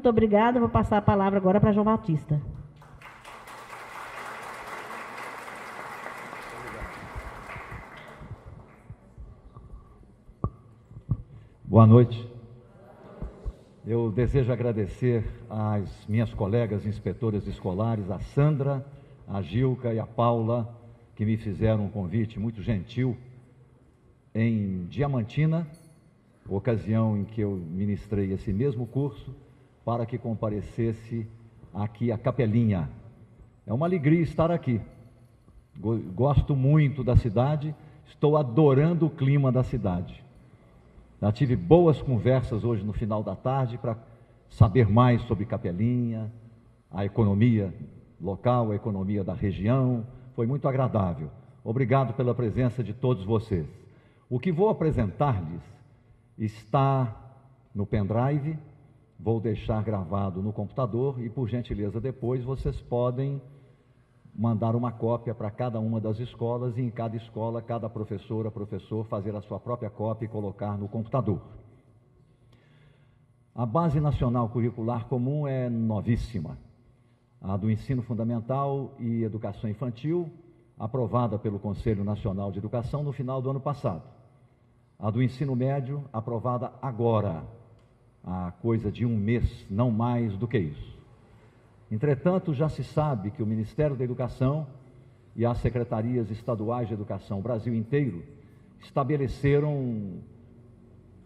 Muito obrigada. Vou passar a palavra agora para João Batista. Boa noite. Eu desejo agradecer às minhas colegas inspetoras escolares, a Sandra, a Gilca e a Paula, que me fizeram um convite muito gentil em Diamantina, ocasião em que eu ministrei esse mesmo curso, para que comparecesse aqui a Capelinha. É uma alegria estar aqui. Gosto muito da cidade, estou adorando o clima da cidade. Já tive boas conversas hoje no final da tarde para saber mais sobre Capelinha, a economia local, a economia da região. Foi muito agradável. Obrigado pela presença de todos vocês. O que vou apresentar-lhes está no pendrive, vou deixar gravado no computador e, por gentileza, depois vocês podem mandar uma cópia para cada uma das escolas e em cada escola, cada professor fazer a sua própria cópia e colocar no computador. A Base Nacional Curricular Comum é novíssima. A do Ensino Fundamental e Educação Infantil, aprovada pelo Conselho Nacional de Educação no final do ano passado. A do Ensino Médio, aprovada agora, há coisa de um mês, não mais do que isso. Entretanto, já se sabe que o Ministério da Educação e as secretarias estaduais de educação Brasil inteiro estabeleceram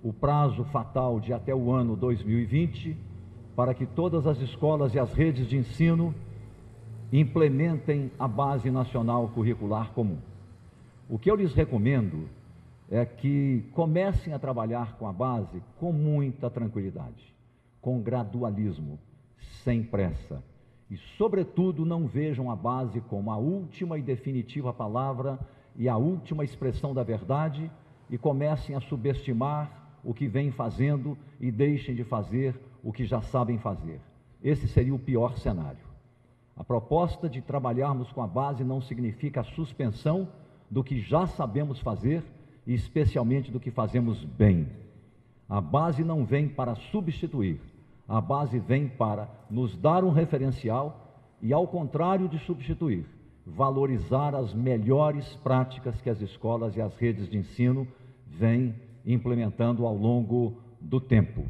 o prazo fatal de até o ano 2020 para que todas as escolas e as redes de ensino implementem a Base Nacional Curricular Comum. O que eu lhes recomendo é que comecem a trabalhar com a base com muita tranquilidade, com gradualismo, sem pressa. E, sobretudo, não vejam a base como a última e definitiva palavra e a última expressão da verdade e comecem a subestimar o que vêm fazendo e deixem de fazer o que já sabem fazer. Esse seria o pior cenário. A proposta de trabalharmos com a base não significa a suspensão do que já sabemos fazer e especialmente do que fazemos bem. A base não vem para substituir. A base vem para nos dar um referencial e, ao contrário de substituir, valorizar as melhores práticas que as escolas e as redes de ensino vêm implementando ao longo do tempo.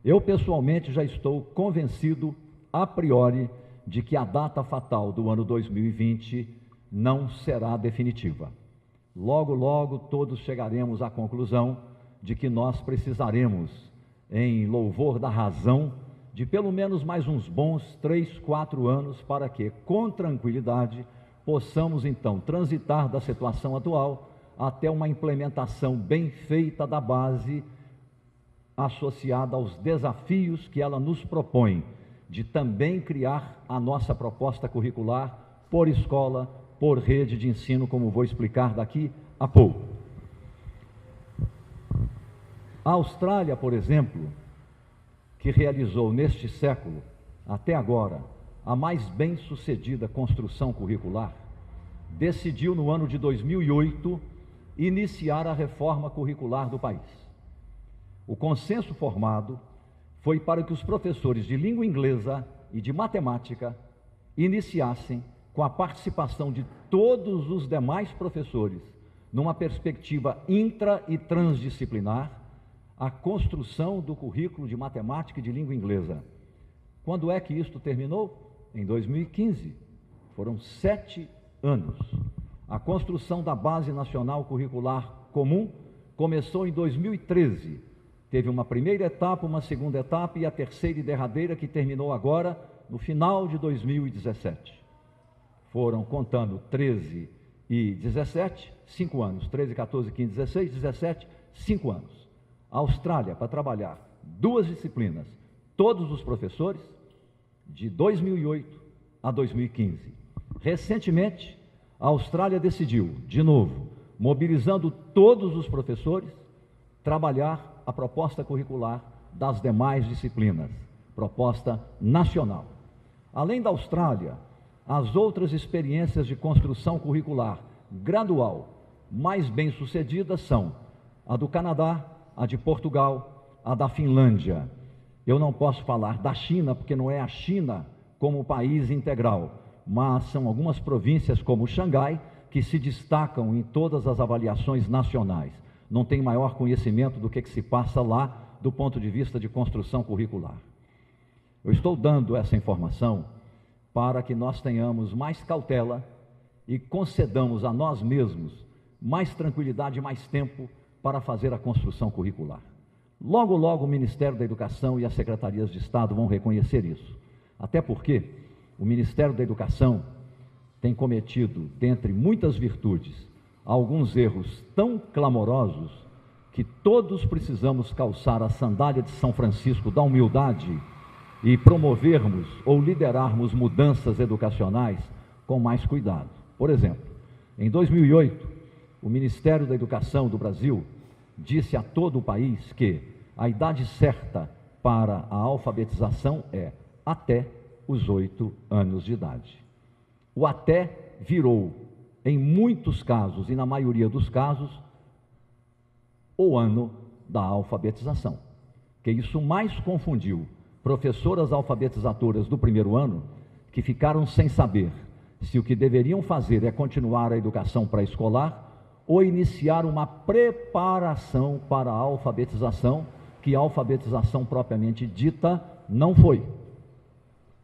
Eu, pessoalmente, já estou convencido, a priori, de que a data fatal do ano 2020 não será definitiva. Logo, logo, todos chegaremos à conclusão de que nós precisaremos, em louvor da razão, de pelo menos mais uns bons 3, 4 anos para que, com tranquilidade, possamos então transitar da situação atual até uma implementação bem feita da base, associada aos desafios que ela nos propõe, de também criar a nossa proposta curricular por escola, por rede de ensino, como vou explicar daqui a pouco. A Austrália, por exemplo, que realizou neste século, até agora, a mais bem-sucedida construção curricular, decidiu no ano de 2008 iniciar a reforma curricular do país. O consenso formado foi para que os professores de língua inglesa e de matemática iniciassem, com a participação de todos os demais professores, numa perspectiva intra e transdisciplinar, a construção do currículo de matemática e de língua inglesa. Quando é que isto terminou? Em 2015. Foram 7 anos. A construção da Base Nacional Curricular Comum começou em 2013. Teve uma primeira etapa, uma segunda etapa e a terceira e derradeira que terminou agora, no final de 2017. Foram, contando 13 e 17, 5 anos. 13, 14, 15, 16, 17, 5 anos. A Austrália, para trabalhar 2 disciplinas, todos os professores, de 2008 a 2015. Recentemente, a Austrália decidiu, de novo, mobilizando todos os professores, trabalhar a proposta curricular das demais disciplinas, proposta nacional. Além da Austrália, as outras experiências de construção curricular gradual mais bem-sucedidas são a do Canadá, a de Portugal, a da Finlândia. Eu não posso falar da China, porque não é a China como país integral, mas são algumas províncias como Xangai que se destacam em todas as avaliações nacionais. Não tem maior conhecimento do que se passa lá do ponto de vista de construção curricular. Eu estou dando essa informação para que nós tenhamos mais cautela e concedamos a nós mesmos mais tranquilidade e mais tempo para fazer a construção curricular. Logo, logo o Ministério da Educação e as Secretarias de Estado vão reconhecer isso. Até porque o Ministério da Educação tem cometido, dentre muitas virtudes, alguns erros tão clamorosos que todos precisamos calçar a sandália de São Francisco da humildade e promovermos ou liderarmos mudanças educacionais com mais cuidado. Por exemplo, em 2008, o Ministério da Educação do Brasil disse a todo o país que a idade certa para a alfabetização é até os 8 anos de idade. O até virou, em muitos casos e na maioria dos casos, o ano da alfabetização, que isso mais confundiu professoras alfabetizadoras do primeiro ano, que ficaram sem saber se o que deveriam fazer é continuar a educação pré-escolar ou iniciar uma preparação para a alfabetização, que a alfabetização propriamente dita não foi.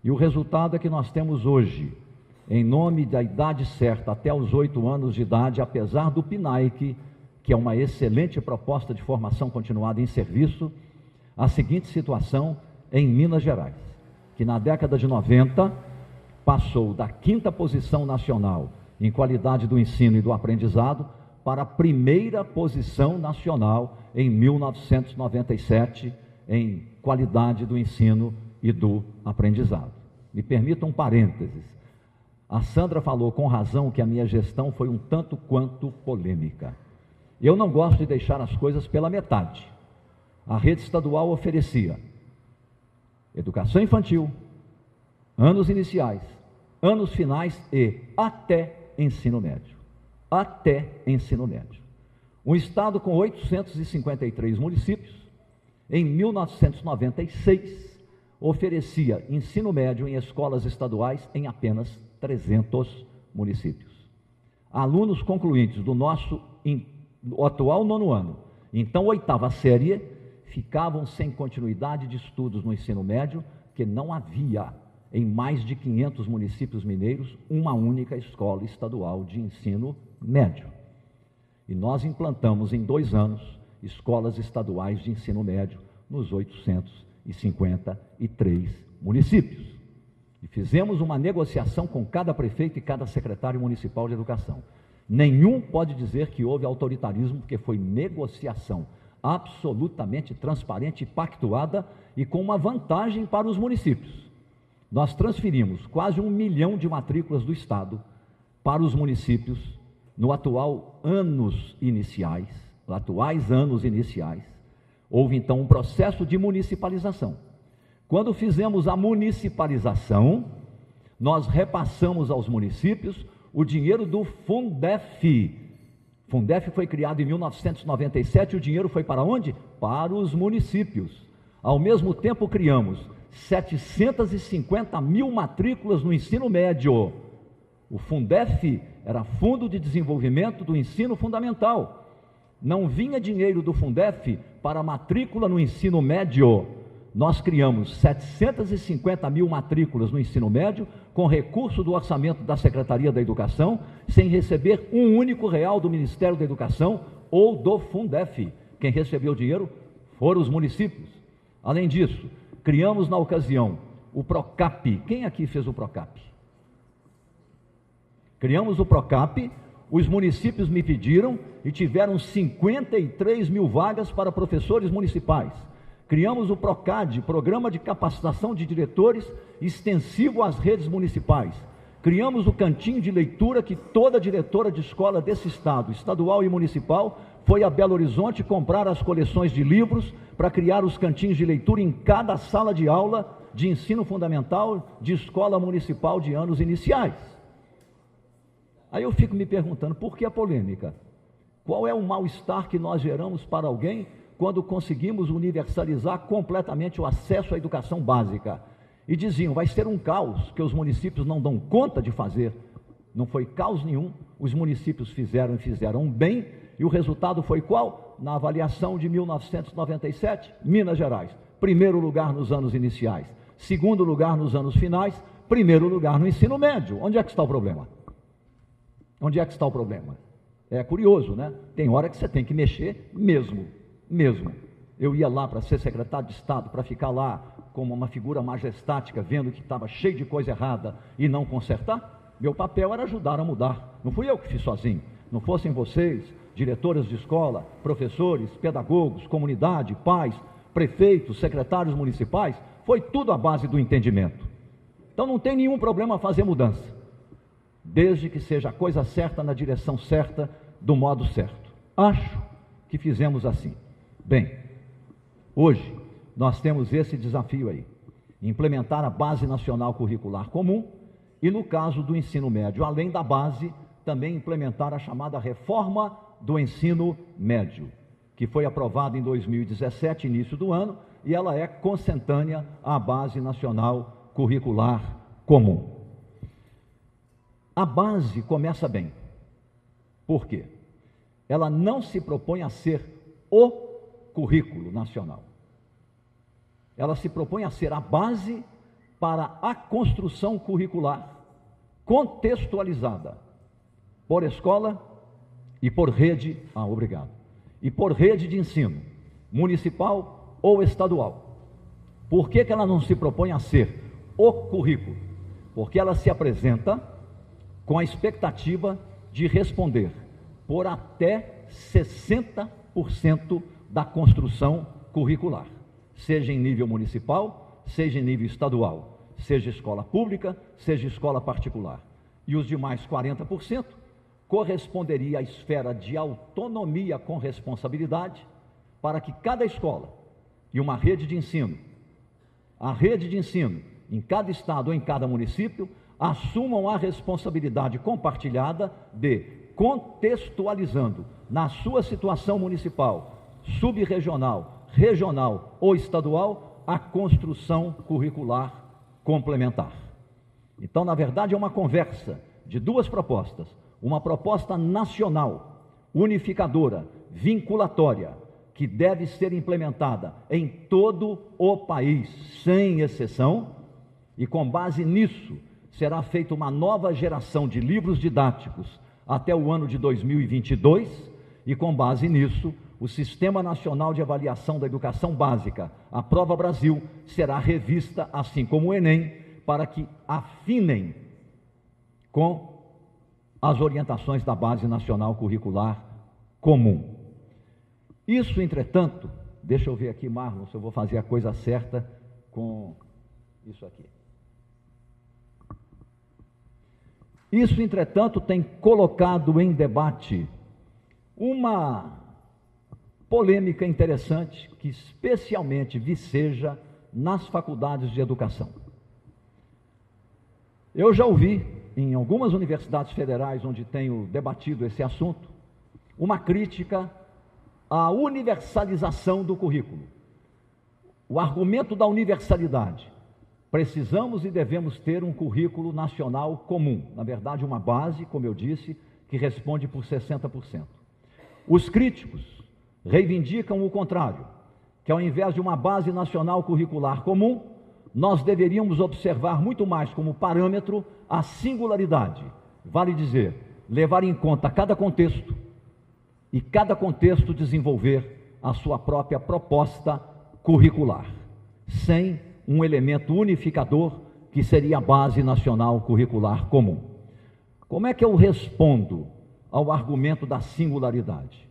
E o resultado é que nós temos hoje, em nome da idade certa até os 8 anos de idade, apesar do PNAEC, que é uma excelente proposta de formação continuada em serviço, a seguinte situação em Minas Gerais, que na década de 90 passou da 5ª posição nacional em qualidade do ensino e do aprendizado para a 1ª posição nacional em 1997 em qualidade do ensino e do aprendizado. Me permita um parênteses. A Sandra falou com razão que a minha gestão foi um tanto quanto polêmica. Eu não gosto de deixar as coisas pela metade. A rede estadual oferecia educação infantil, anos iniciais, anos finais e até ensino médio. Até ensino médio. Um estado com 853 municípios, em 1996, oferecia ensino médio em escolas estaduais em apenas 300 municípios. Alunos concluintes do nosso atual 9º ano, então 8ª série, ficavam sem continuidade de estudos no ensino médio, que não havia, em mais de 500 municípios mineiros, uma única escola estadual de ensino médio. E nós implantamos em 2 anos escolas estaduais de ensino médio nos 853 municípios. E fizemos uma negociação com cada prefeito e cada secretário municipal de educação. Nenhum pode dizer que houve autoritarismo, porque foi negociação absolutamente transparente e pactuada e com uma vantagem para os municípios. Nós transferimos quase 1 milhão de matrículas do Estado para os municípios no atuais anos iniciais. Houve então um processo de municipalização. Quando fizemos a municipalização, nós repassamos aos municípios o dinheiro do Fundef. Fundef foi criado em 1997, o dinheiro foi para onde? Para os municípios. Ao mesmo tempo criamos 750 mil matrículas no ensino médio. O Fundef era Fundo de Desenvolvimento do Ensino Fundamental. Não vinha dinheiro do Fundef para matrícula no ensino médio. Nós criamos 750 mil matrículas no ensino médio, com recurso do orçamento da Secretaria da Educação, sem receber um único real do Ministério da Educação ou do Fundef. Quem recebeu o dinheiro foram os municípios. Além disso, criamos na ocasião o PROCAP. Quem aqui fez o PROCAP? Criamos o PROCAP, os municípios me pediram e tiveram 53 mil vagas para professores municipais. Criamos o PROCAD, Programa de Capacitação de Diretores, extensivo às redes municipais. Criamos o cantinho de leitura que toda diretora de escola desse estado, estadual e municipal, foi a Belo Horizonte comprar as coleções de livros para criar os cantinhos de leitura em cada sala de aula de ensino fundamental de escola municipal de anos iniciais. Aí eu fico me perguntando, por que a polêmica? Qual é o mal-estar que nós geramos para alguém quando conseguimos universalizar completamente o acesso à educação básica. E diziam, vai ser um caos que os municípios não dão conta de fazer. Não foi caos nenhum, os municípios fizeram e fizeram bem, e o resultado foi qual? Na avaliação de 1997, Minas Gerais, primeiro lugar nos anos iniciais, segundo lugar nos anos finais, primeiro lugar no ensino médio. Onde é que está o problema? Onde é que está o problema? É curioso, né? Tem hora que você tem que mexer mesmo. Eu ia lá para ser secretário de Estado, para ficar lá como uma figura majestática, vendo que estava cheio de coisa errada e não consertar. Meu papel era ajudar a mudar. Não fui eu que fiz sozinho. Não fossem vocês, diretores de escola, professores, pedagogos, comunidade, pais, prefeitos, secretários municipais, foi tudo à base do entendimento. Então não tem nenhum problema fazer mudança, desde que seja a coisa certa, na direção certa, do modo certo. Acho que fizemos assim. Bem, hoje nós temos esse desafio aí, implementar a Base Nacional Curricular Comum e, no caso do ensino médio, além da base, também implementar a chamada Reforma do Ensino Médio, que foi aprovada em 2017, início do ano, e ela é consentânea à Base Nacional Curricular Comum. A base começa bem. Por quê? Ela não se propõe a ser o currículo nacional. Ela se propõe a ser a base para a construção curricular contextualizada por escola e por rede, e por rede de ensino, municipal ou estadual. Por que ela não se propõe a ser o currículo? Porque ela se apresenta com a expectativa de responder por até 60% da construção curricular, seja em nível municipal, seja em nível estadual, seja escola pública, seja escola particular. E os demais 40% corresponderia à esfera de autonomia com responsabilidade, para que cada escola e uma rede de ensino, a rede de ensino em cada estado ou em cada município, assumam a responsabilidade compartilhada de, contextualizando na sua situação municipal, subregional, regional ou estadual, a construção curricular complementar. Então, na verdade, é uma conversa de duas propostas: uma proposta nacional, unificadora, vinculatória, que deve ser implementada em todo o país, sem exceção, e com base nisso será feita uma nova geração de livros didáticos até o ano de 2022, e com base nisso, o Sistema Nacional de Avaliação da Educação Básica, a Prova Brasil, será revista, assim como o Enem, para que afinem com as orientações da Base Nacional Curricular Comum. Isso, entretanto, deixa eu ver aqui, Marlon, se eu vou fazer a coisa certa com isso aqui. Isso, entretanto, tem colocado em debate uma polêmica interessante que especialmente viceja nas faculdades de educação. Eu já ouvi em algumas universidades federais onde tenho debatido esse assunto, uma crítica à universalização do currículo. O argumento da universalidade. Precisamos e devemos ter um currículo nacional comum, na verdade uma base, como eu disse, que responde por 60%. Os críticos reivindicam o contrário, que ao invés de uma base nacional curricular comum, nós deveríamos observar muito mais como parâmetro a singularidade, vale dizer, levar em conta cada contexto e cada contexto desenvolver a sua própria proposta curricular, sem um elemento unificador que seria a Base Nacional Curricular Comum. Como é que eu respondo ao argumento da singularidade?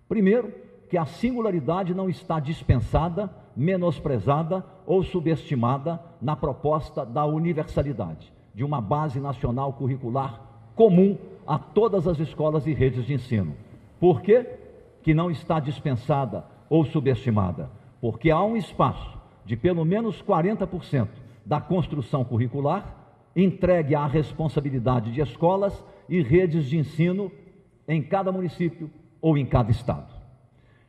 Primeiro, que a singularidade não está dispensada, menosprezada ou subestimada na proposta da universalidade, de uma Base Nacional Curricular comum a todas as escolas e redes de ensino. Por quê que não está dispensada ou subestimada? Porque há um espaço de pelo menos 40% da construção curricular entregue à responsabilidade de escolas e redes de ensino em cada município ou em cada estado.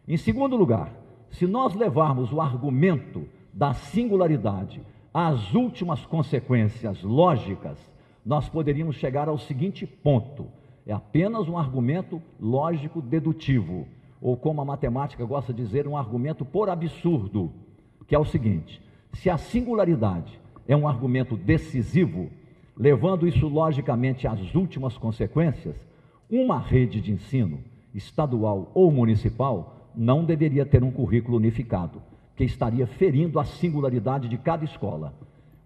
Em segundo lugar, Se nós levarmos o argumento da singularidade às últimas consequências lógicas, nós poderíamos chegar ao seguinte ponto: é apenas um argumento lógico dedutivo, ou como a matemática gosta de dizer, um argumento por absurdo, que é o seguinte: se a singularidade é um argumento decisivo, levando isso logicamente às últimas consequências, uma rede de ensino, estadual ou municipal, não deveria ter um currículo unificado, que estaria ferindo a singularidade de cada escola.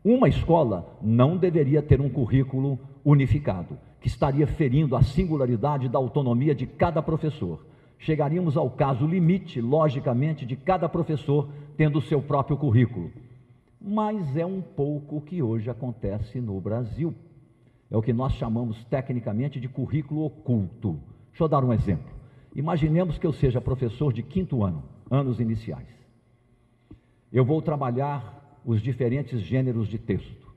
Uma escola não deveria ter um currículo unificado, que estaria ferindo a singularidade da autonomia de cada professor. Chegaríamos ao caso limite, logicamente, de cada professor tendo o seu próprio currículo. Mas é um pouco o que hoje acontece no Brasil. É o que nós chamamos tecnicamente de currículo oculto. Deixa eu dar um exemplo. Imaginemos que eu seja professor de 5º ano, anos iniciais. Eu vou trabalhar os diferentes gêneros de texto,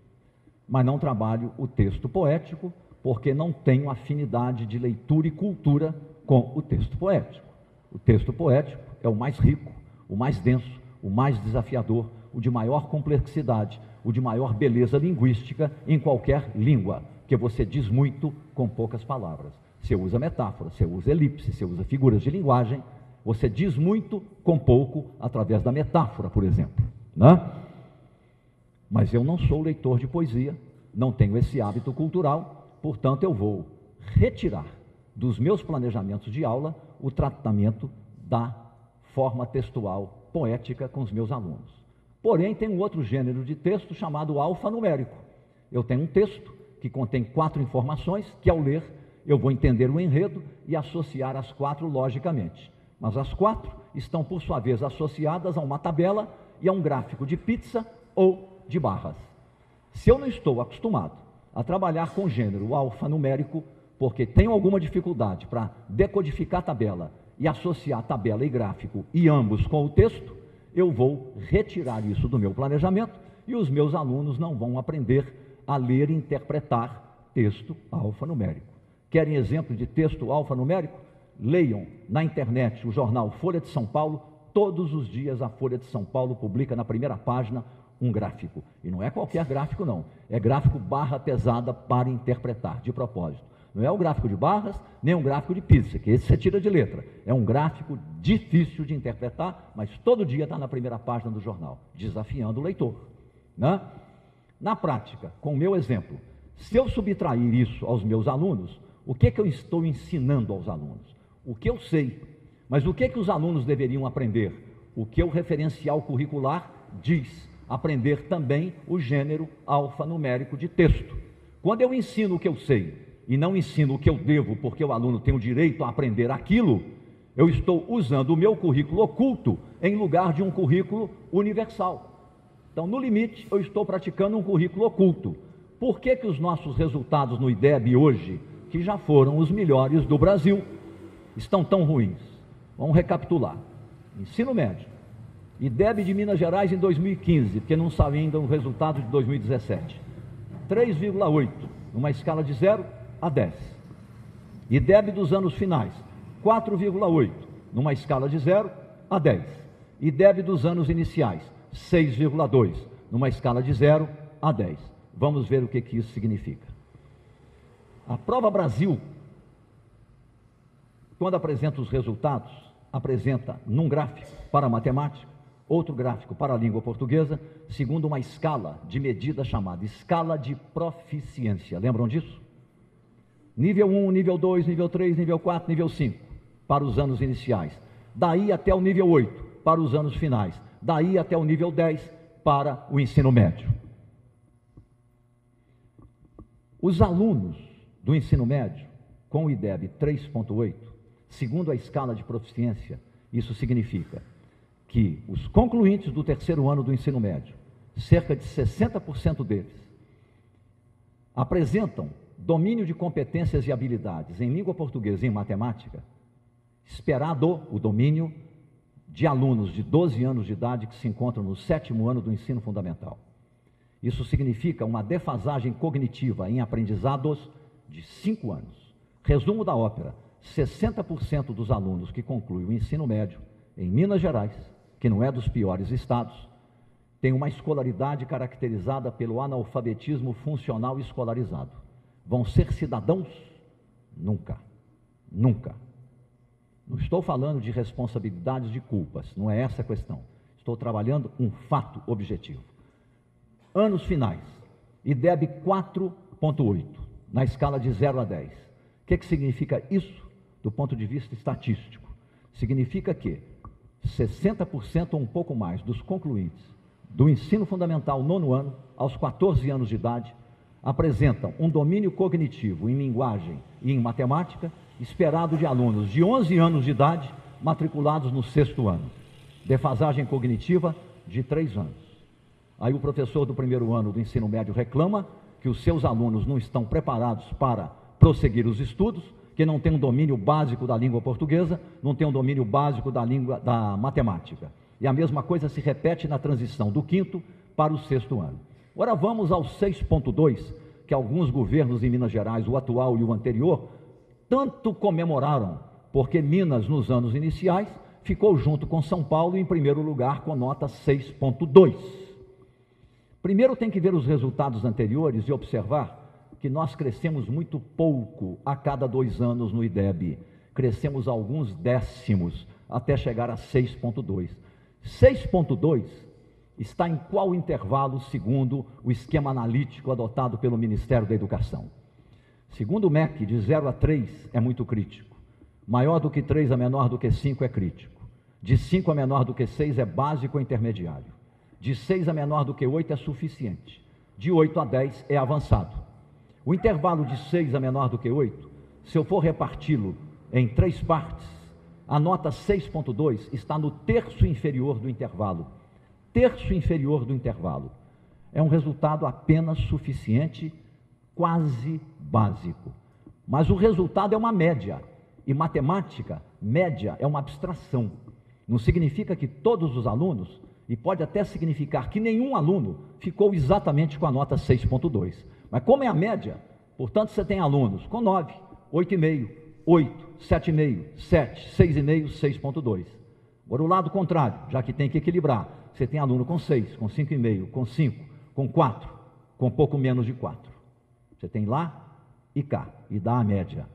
mas não trabalho o texto poético, porque não tenho afinidade de leitura e cultura com o texto poético. O texto poético é o mais rico, o mais denso, o mais desafiador, o de maior complexidade, o de maior beleza linguística em qualquer língua, porque você diz muito com poucas palavras. Você usa metáfora, você usa elipse, você usa figuras de linguagem, você diz muito com pouco através da metáfora, por exemplo, né? Mas eu não sou leitor de poesia, não tenho esse hábito cultural, portanto eu vou retirar dos meus planejamentos de aula o tratamento da forma textual poética com os meus alunos. Porém, tem um outro gênero de texto chamado alfanumérico. Eu tenho um texto que contém 4 informações que, ao ler, eu vou entender o enredo e associar as 4 logicamente. Mas as 4 estão, por sua vez, associadas a uma tabela e a um gráfico de pizza ou de barras. Se eu não estou acostumado a trabalhar com gênero alfanumérico, porque tenho alguma dificuldade para decodificar a tabela e associar tabela e gráfico e ambos com o texto, eu vou retirar isso do meu planejamento e os meus alunos não vão aprender a ler e interpretar texto alfanumérico. Querem exemplo de texto alfanumérico? Leiam na internet o jornal Folha de São Paulo. Todos os dias a Folha de São Paulo publica na primeira página um gráfico. E não é qualquer gráfico não, é gráfico barra pesada para interpretar, de propósito. Não é o gráfico de barras, nem um gráfico de pizza, que esse você tira de letra. É um gráfico difícil de interpretar, mas todo dia está na primeira página do jornal, desafiando o leitor, né? Na prática, com o meu exemplo, se eu subtrair isso aos meus alunos, o que eu estou ensinando aos alunos? O que eu sei, mas o que os alunos deveriam aprender? O que o referencial curricular diz, aprender também o gênero alfanumérico de texto. Quando eu ensino o que eu sei e não ensino o que eu devo, porque o aluno tem o direito a aprender aquilo, eu estou usando o meu currículo oculto em lugar de um currículo universal. Então, no limite, eu estou praticando um currículo oculto. Por que os nossos resultados no IDEB hoje, que já foram os melhores do Brasil, estão tão ruins? Vamos recapitular. Ensino médio. IDEB de Minas Gerais em 2015, porque não sabe ainda o resultado de 2017. 3,8, numa escala de 0 a 10. IDEB dos anos finais, 4,8, numa escala de 0 a 10. IDEB dos anos iniciais, 6,2, numa escala de 0 a 10. Vamos ver o que isso significa. A Prova Brasil, quando apresenta os resultados, apresenta num gráfico para a matemática, outro gráfico para a língua portuguesa, segundo uma escala de medida chamada escala de proficiência. Lembram disso? Nível 1, nível 2, nível 3, nível 4, nível 5, para os anos iniciais. Daí até o nível 8, para os anos finais. Daí até o nível 10, para o ensino médio. Os alunos do ensino médio, com o IDEB 3,8, segundo a escala de proficiência, isso significa que os concluintes do 3º ano do ensino médio, cerca de 60% deles, apresentam domínio de competências e habilidades em língua portuguesa e em matemática, esperado o domínio de alunos de 12 anos de idade que se encontram no 7º ano do ensino fundamental. Isso significa uma defasagem cognitiva em aprendizados de 5 anos. Resumo da ópera: 60% dos alunos que concluem o ensino médio em Minas Gerais, que não é dos piores estados, tem uma escolaridade caracterizada pelo analfabetismo funcional escolarizado. Vão ser cidadãos? Nunca. Nunca. Não estou falando de responsabilidades, de culpas, não é essa a questão. Estou trabalhando um fato objetivo. Anos finais, IDEB 4,8, na escala de 0 a 10. O que significa isso do ponto de vista estatístico? Significa que 60% ou um pouco mais dos concluintes do ensino fundamental 9º ano, aos 14 anos de idade, apresentam um domínio cognitivo em linguagem e em matemática esperado de alunos de 11 anos de idade matriculados no 6º ano. Defasagem cognitiva de 3 anos. Aí o professor do 1º ano do ensino médio reclama que os seus alunos não estão preparados para prosseguir os estudos, que não tem um domínio básico da língua portuguesa, não tem um domínio básico da matemática. E a mesma coisa se repete na transição do 5º para o 6º ano. Agora vamos ao 6,2, que alguns governos em Minas Gerais, o atual e o anterior, tanto comemoraram, porque Minas, nos anos iniciais, ficou junto com São Paulo em primeiro lugar com nota 6,2. Primeiro tem que ver os resultados anteriores e observar que nós crescemos muito pouco a cada 2 anos no IDEB. Crescemos alguns décimos até chegar a 6,2. 6,2 está em qual intervalo segundo o esquema analítico adotado pelo Ministério da Educação? Segundo o MEC, de 0 a 3 é muito crítico. Maior do que 3 a menor do que 5 é crítico. De 5 a menor do que 6 é básico ou intermediário. De 6 a menor do que 8 é suficiente. De 8 a 10 é avançado. O intervalo de 6 a menor do que 8, se eu for reparti-lo em 3 partes, a nota 6,2 está no terço inferior do intervalo. Terço inferior do intervalo. É um resultado apenas suficiente, quase básico. Mas o resultado é uma média. E matemática, média, é uma abstração. Não significa que todos os alunos, e pode até significar que nenhum aluno ficou exatamente com a nota 6,2. Mas como é a média, portanto, você tem alunos com 9, 8,5, 8, 7,5, 7, 6,5, 6,2. Agora o lado contrário, já que tem que equilibrar, você tem aluno com 6, com 5,5, com 5, com 4, com pouco menos de 4. Você tem lá e cá, e dá a média.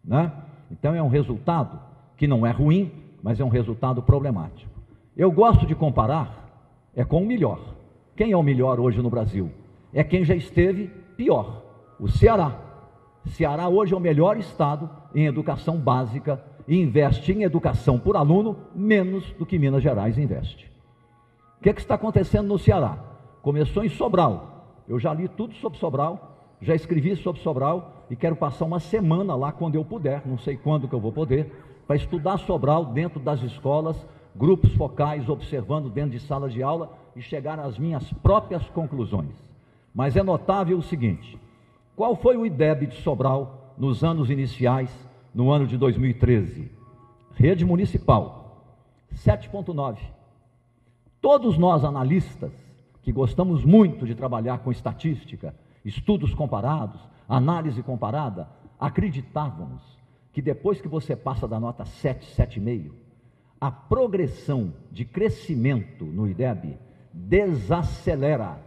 Né? Então é um resultado que não é ruim, mas é um resultado problemático. Eu gosto de comparar com o melhor. Quem é o melhor hoje no Brasil? É quem já esteve pior, o Ceará. Ceará hoje é o melhor estado em educação básica e investe em educação por aluno menos do que Minas Gerais investe. O que está acontecendo no Ceará? Começou em Sobral. Eu já li tudo sobre Sobral, já escrevi sobre Sobral e quero passar uma semana lá quando eu puder, não sei quando que eu vou poder, para estudar Sobral dentro das escolas, grupos focais, observando dentro de sala de aula e chegar às minhas próprias conclusões. Mas é notável o seguinte: qual foi o IDEB de Sobral nos anos iniciais, no ano de 2013? Rede municipal, 7,9. Todos nós analistas, que gostamos muito de trabalhar com estatística, estudos comparados, análise comparada, acreditávamos que depois que você passa da nota 7, 7,5, a progressão de crescimento no IDEB desacelera,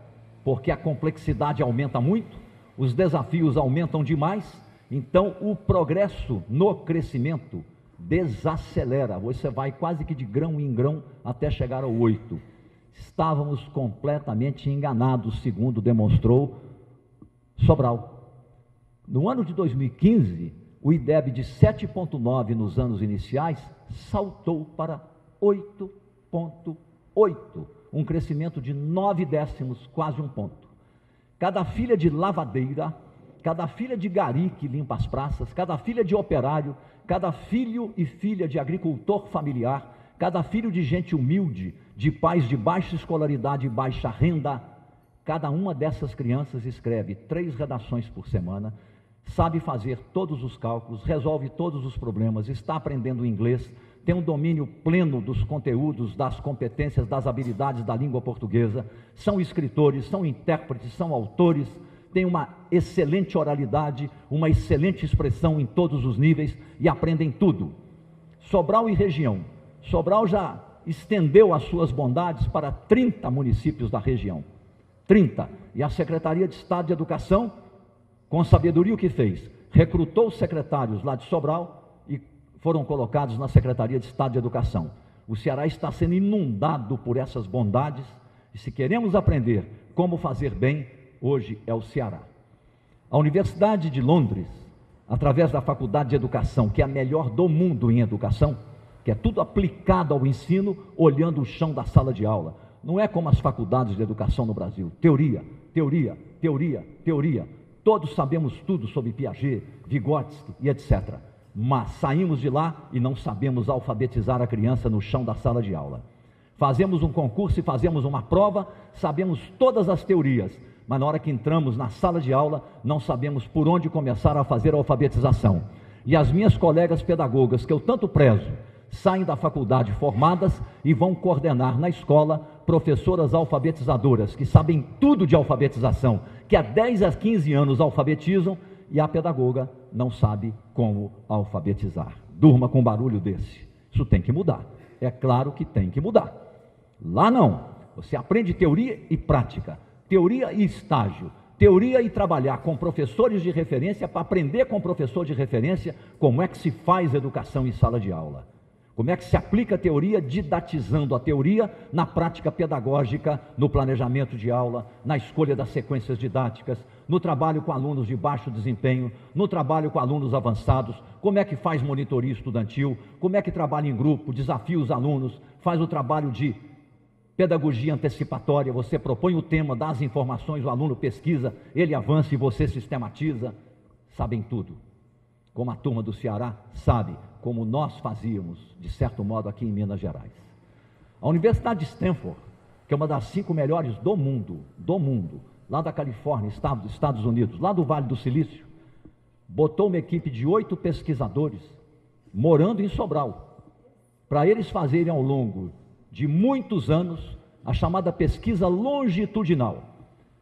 porque a complexidade aumenta muito, os desafios aumentam demais, então o progresso no crescimento desacelera, você vai quase que de grão em grão até chegar ao 8. Estávamos completamente enganados, segundo demonstrou Sobral. No ano de 2015, o IDEB de 7,9 nos anos iniciais saltou para 8,8, um crescimento de 9 décimos, quase um ponto. Cada filha de lavadeira, cada filha de gari que limpa as praças, cada filha de operário, cada filho e filha de agricultor familiar, cada filho de gente humilde, de pais de baixa escolaridade e baixa renda, cada uma dessas crianças escreve 3 redações por semana, sabe fazer todos os cálculos, resolve todos os problemas, está aprendendo inglês, tem um domínio pleno dos conteúdos, das competências, das habilidades da língua portuguesa, são escritores, são intérpretes, são autores, têm uma excelente oralidade, uma excelente expressão em todos os níveis e aprendem tudo. Sobral e região. Sobral já estendeu as suas bondades para 30 municípios da região. 30. E a Secretaria de Estado de Educação, com sabedoria, o que fez? Recrutou os secretários lá de Sobral e foram colocados na Secretaria de Estado de Educação. O Ceará está sendo inundado por essas bondades, e se queremos aprender como fazer bem, hoje é o Ceará. A Universidade de Londres, através da Faculdade de Educação, que é a melhor do mundo em educação, que é tudo aplicado ao ensino, olhando o chão da sala de aula. Não é como as faculdades de educação no Brasil. Teoria, teoria, teoria, teoria. Todos sabemos tudo sobre Piaget, Vygotsky e etc. Mas saímos de lá e não sabemos alfabetizar a criança no chão da sala de aula. Fazemos um concurso e fazemos uma prova, sabemos todas as teorias, mas na hora que entramos na sala de aula, não sabemos por onde começar a fazer a alfabetização. E as minhas colegas pedagogas, que eu tanto prezo, saem da faculdade formadas e vão coordenar na escola professoras alfabetizadoras, que sabem tudo de alfabetização, que há 10 a 15 anos alfabetizam, e a pedagoga não sabe como alfabetizar. Durma com um barulho desse. Isso tem que mudar. É claro que tem que mudar. Lá não. Você aprende teoria e prática, teoria e estágio, teoria e trabalhar com professores de referência para aprender com professor de referência como é que se faz educação em sala de aula. Como é que se aplica a teoria, didatizando a teoria na prática pedagógica, no planejamento de aula, na escolha das sequências didáticas, no trabalho com alunos de baixo desempenho, no trabalho com alunos avançados, como é que faz monitoria estudantil, como é que trabalha em grupo, desafia os alunos, faz o trabalho de pedagogia antecipatória, você propõe o tema, dá as informações, o aluno pesquisa, ele avança e você sistematiza. Sabem tudo. Como a turma do Ceará sabe, como nós fazíamos, de certo modo, aqui em Minas Gerais. A Universidade de Stanford, que é uma das 5 melhores do mundo, lá da Califórnia, Estados Unidos, lá do Vale do Silício, botou uma equipe de 8 pesquisadores morando em Sobral, para eles fazerem ao longo de muitos anos a chamada pesquisa longitudinal.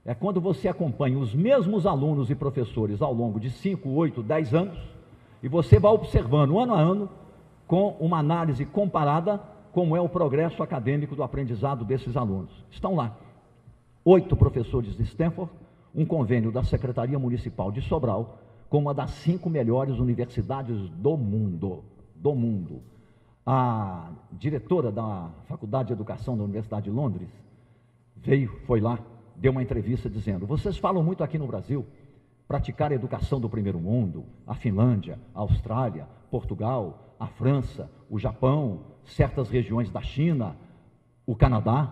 É quando você acompanha os mesmos alunos e professores ao longo de 5, 8, 10 anos, e você vai observando ano a ano, com uma análise comparada, como é o progresso acadêmico do aprendizado desses alunos. Estão lá 8 professores de Stanford, um convênio da Secretaria Municipal de Sobral, com uma das 5 melhores universidades do mundo. A diretora da Faculdade de Educação da Universidade de Londres foi lá, deu uma entrevista dizendo: vocês falam muito aqui no Brasil, praticar a educação do primeiro mundo, a Finlândia, a Austrália, Portugal, a França, o Japão, certas regiões da China, o Canadá,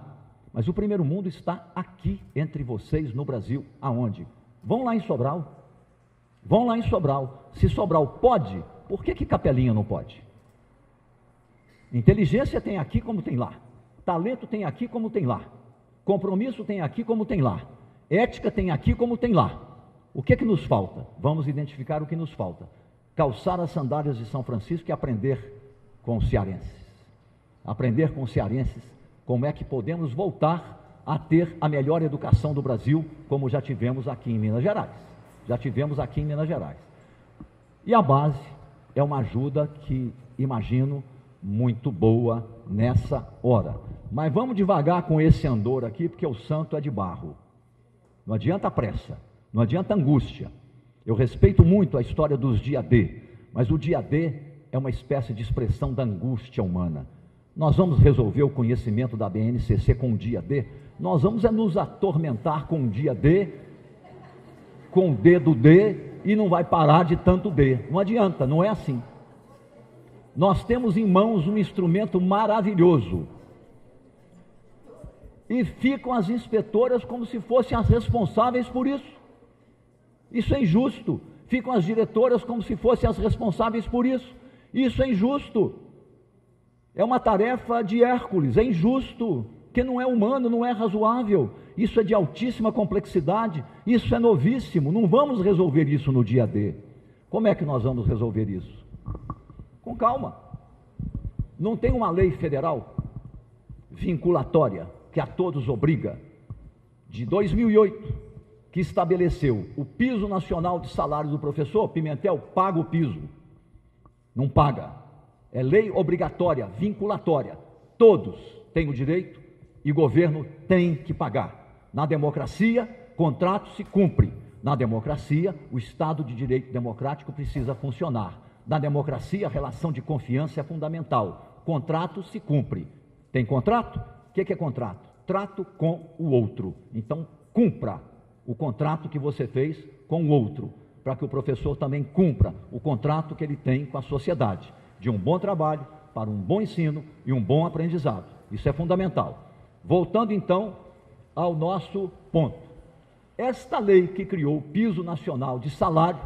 mas o primeiro mundo está aqui entre vocês no Brasil. Aonde? Vão lá em Sobral. Vão lá em Sobral. Se Sobral pode, por que Capelinha não pode? Inteligência tem aqui como tem lá. Talento tem aqui como tem lá. Compromisso tem aqui como tem lá. Ética tem aqui como tem lá. O que nos falta? Vamos identificar o que nos falta. Calçar as sandálias de São Francisco e aprender com os cearenses. Aprender com os cearenses como é que podemos voltar a ter a melhor educação do Brasil, como já tivemos aqui em Minas Gerais. E a base é uma ajuda que, imagino, muito boa nessa hora. Mas vamos devagar com esse andor aqui, porque o santo é de barro. Não adianta pressa, não adianta angústia. Eu respeito muito a história dos dia D, mas o dia D é uma espécie de expressão da angústia humana. Nós vamos resolver o conhecimento da BNCC com o dia D? Nós vamos nos atormentar com o dia D, com o D do D, e não vai parar de tanto D. Não adianta, não é assim. Nós temos em mãos um instrumento maravilhoso. E ficam as inspetoras como se fossem as responsáveis por isso. Isso é injusto. Ficam as diretoras como se fossem as responsáveis por isso. Isso é injusto. É uma tarefa de Hércules, é injusto, que não é humano, não é razoável. Isso é de altíssima complexidade, isso é novíssimo. Não vamos resolver isso no dia D. Como é que nós vamos resolver isso? Com calma. Não tem uma lei federal vinculatória que a todos obriga, de 2008, que estabeleceu o piso nacional de salário do professor. Pimentel paga o piso. Não paga. É lei obrigatória, vinculatória. Todos têm o direito e o governo tem que pagar. Na democracia, contrato se cumpre. Na democracia, o Estado de Direito democrático precisa funcionar. Na democracia, a relação de confiança é fundamental. Contrato se cumpre. Tem contrato? O que é contrato? Trato com o outro. Então, cumpra o contrato que você fez com o outro, para que o professor também cumpra o contrato que ele tem com a sociedade, de um bom trabalho, para um bom ensino e um bom aprendizado. Isso é fundamental. Voltando então ao nosso ponto. Esta lei que criou o piso nacional de salário,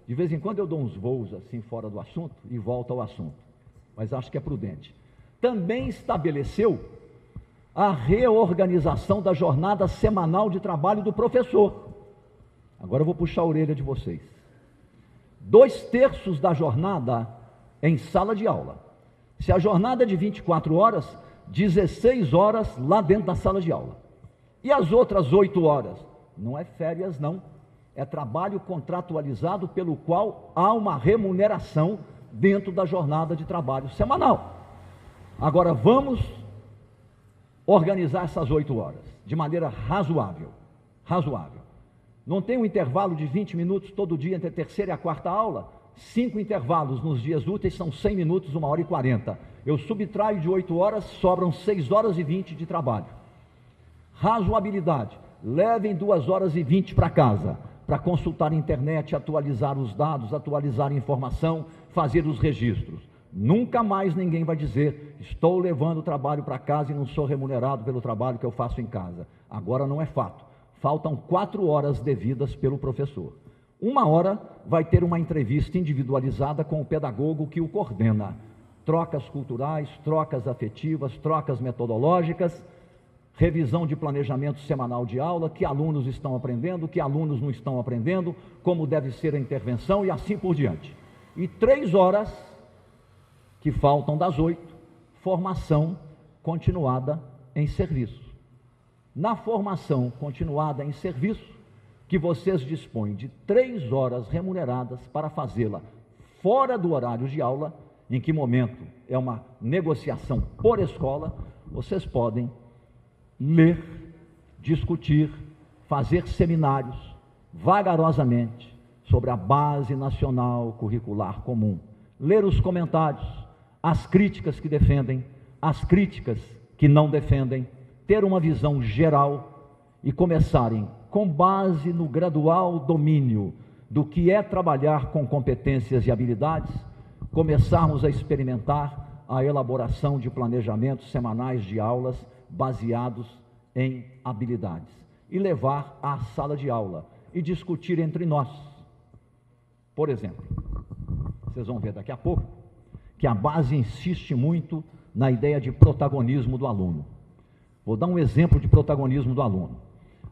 de vez em quando eu dou uns voos assim fora do assunto e volto ao assunto, mas acho que é prudente. Também estabeleceu a reorganização da jornada semanal de trabalho do professor. Agora eu vou puxar a orelha de vocês. 2/3 da jornada em sala de aula. Se a jornada é de 24 horas, 16 horas lá dentro da sala de aula. E as outras 8 horas? Não é férias, não. É trabalho contratualizado pelo qual há uma remuneração dentro da jornada de trabalho semanal. Agora vamos organizar essas 8 horas de maneira razoável. Não tem um intervalo de 20 minutos todo dia entre a terceira e a quarta aula? 5 intervalos nos dias úteis são 100 minutos, 1h40. Eu subtraio de 8 horas, sobram 6h20 de trabalho. Razoabilidade. Levem 2h20 para casa, para consultar a internet, atualizar os dados, atualizar a informação, fazer os registros. Nunca mais ninguém vai dizer, estou levando o trabalho para casa e não sou remunerado pelo trabalho que eu faço em casa. Agora não é fato. Faltam 4 horas devidas pelo professor. 1 hora vai ter uma entrevista individualizada com o pedagogo que o coordena. Trocas culturais, trocas afetivas, trocas metodológicas, revisão de planejamento semanal de aula, que alunos estão aprendendo, que alunos não estão aprendendo, como deve ser a intervenção e assim por diante. E 3 horas, que faltam das 8, formação continuada em serviço. Na formação continuada em serviço, que vocês dispõem de 3 horas remuneradas para fazê-la fora do horário de aula, em que momento é uma negociação por escola, vocês podem ler, discutir, fazer seminários vagarosamente sobre a Base Nacional Curricular Comum, ler os comentários, as críticas que defendem, as críticas que não defendem, ter uma visão geral e começarem, com base no gradual domínio do que é trabalhar com competências e habilidades, começarmos a experimentar a elaboração de planejamentos semanais de aulas baseados em habilidades e levar à sala de aula e discutir entre nós. Por exemplo, vocês vão ver daqui a pouco que a base insiste muito na ideia de protagonismo do aluno. Vou dar um exemplo de protagonismo do aluno.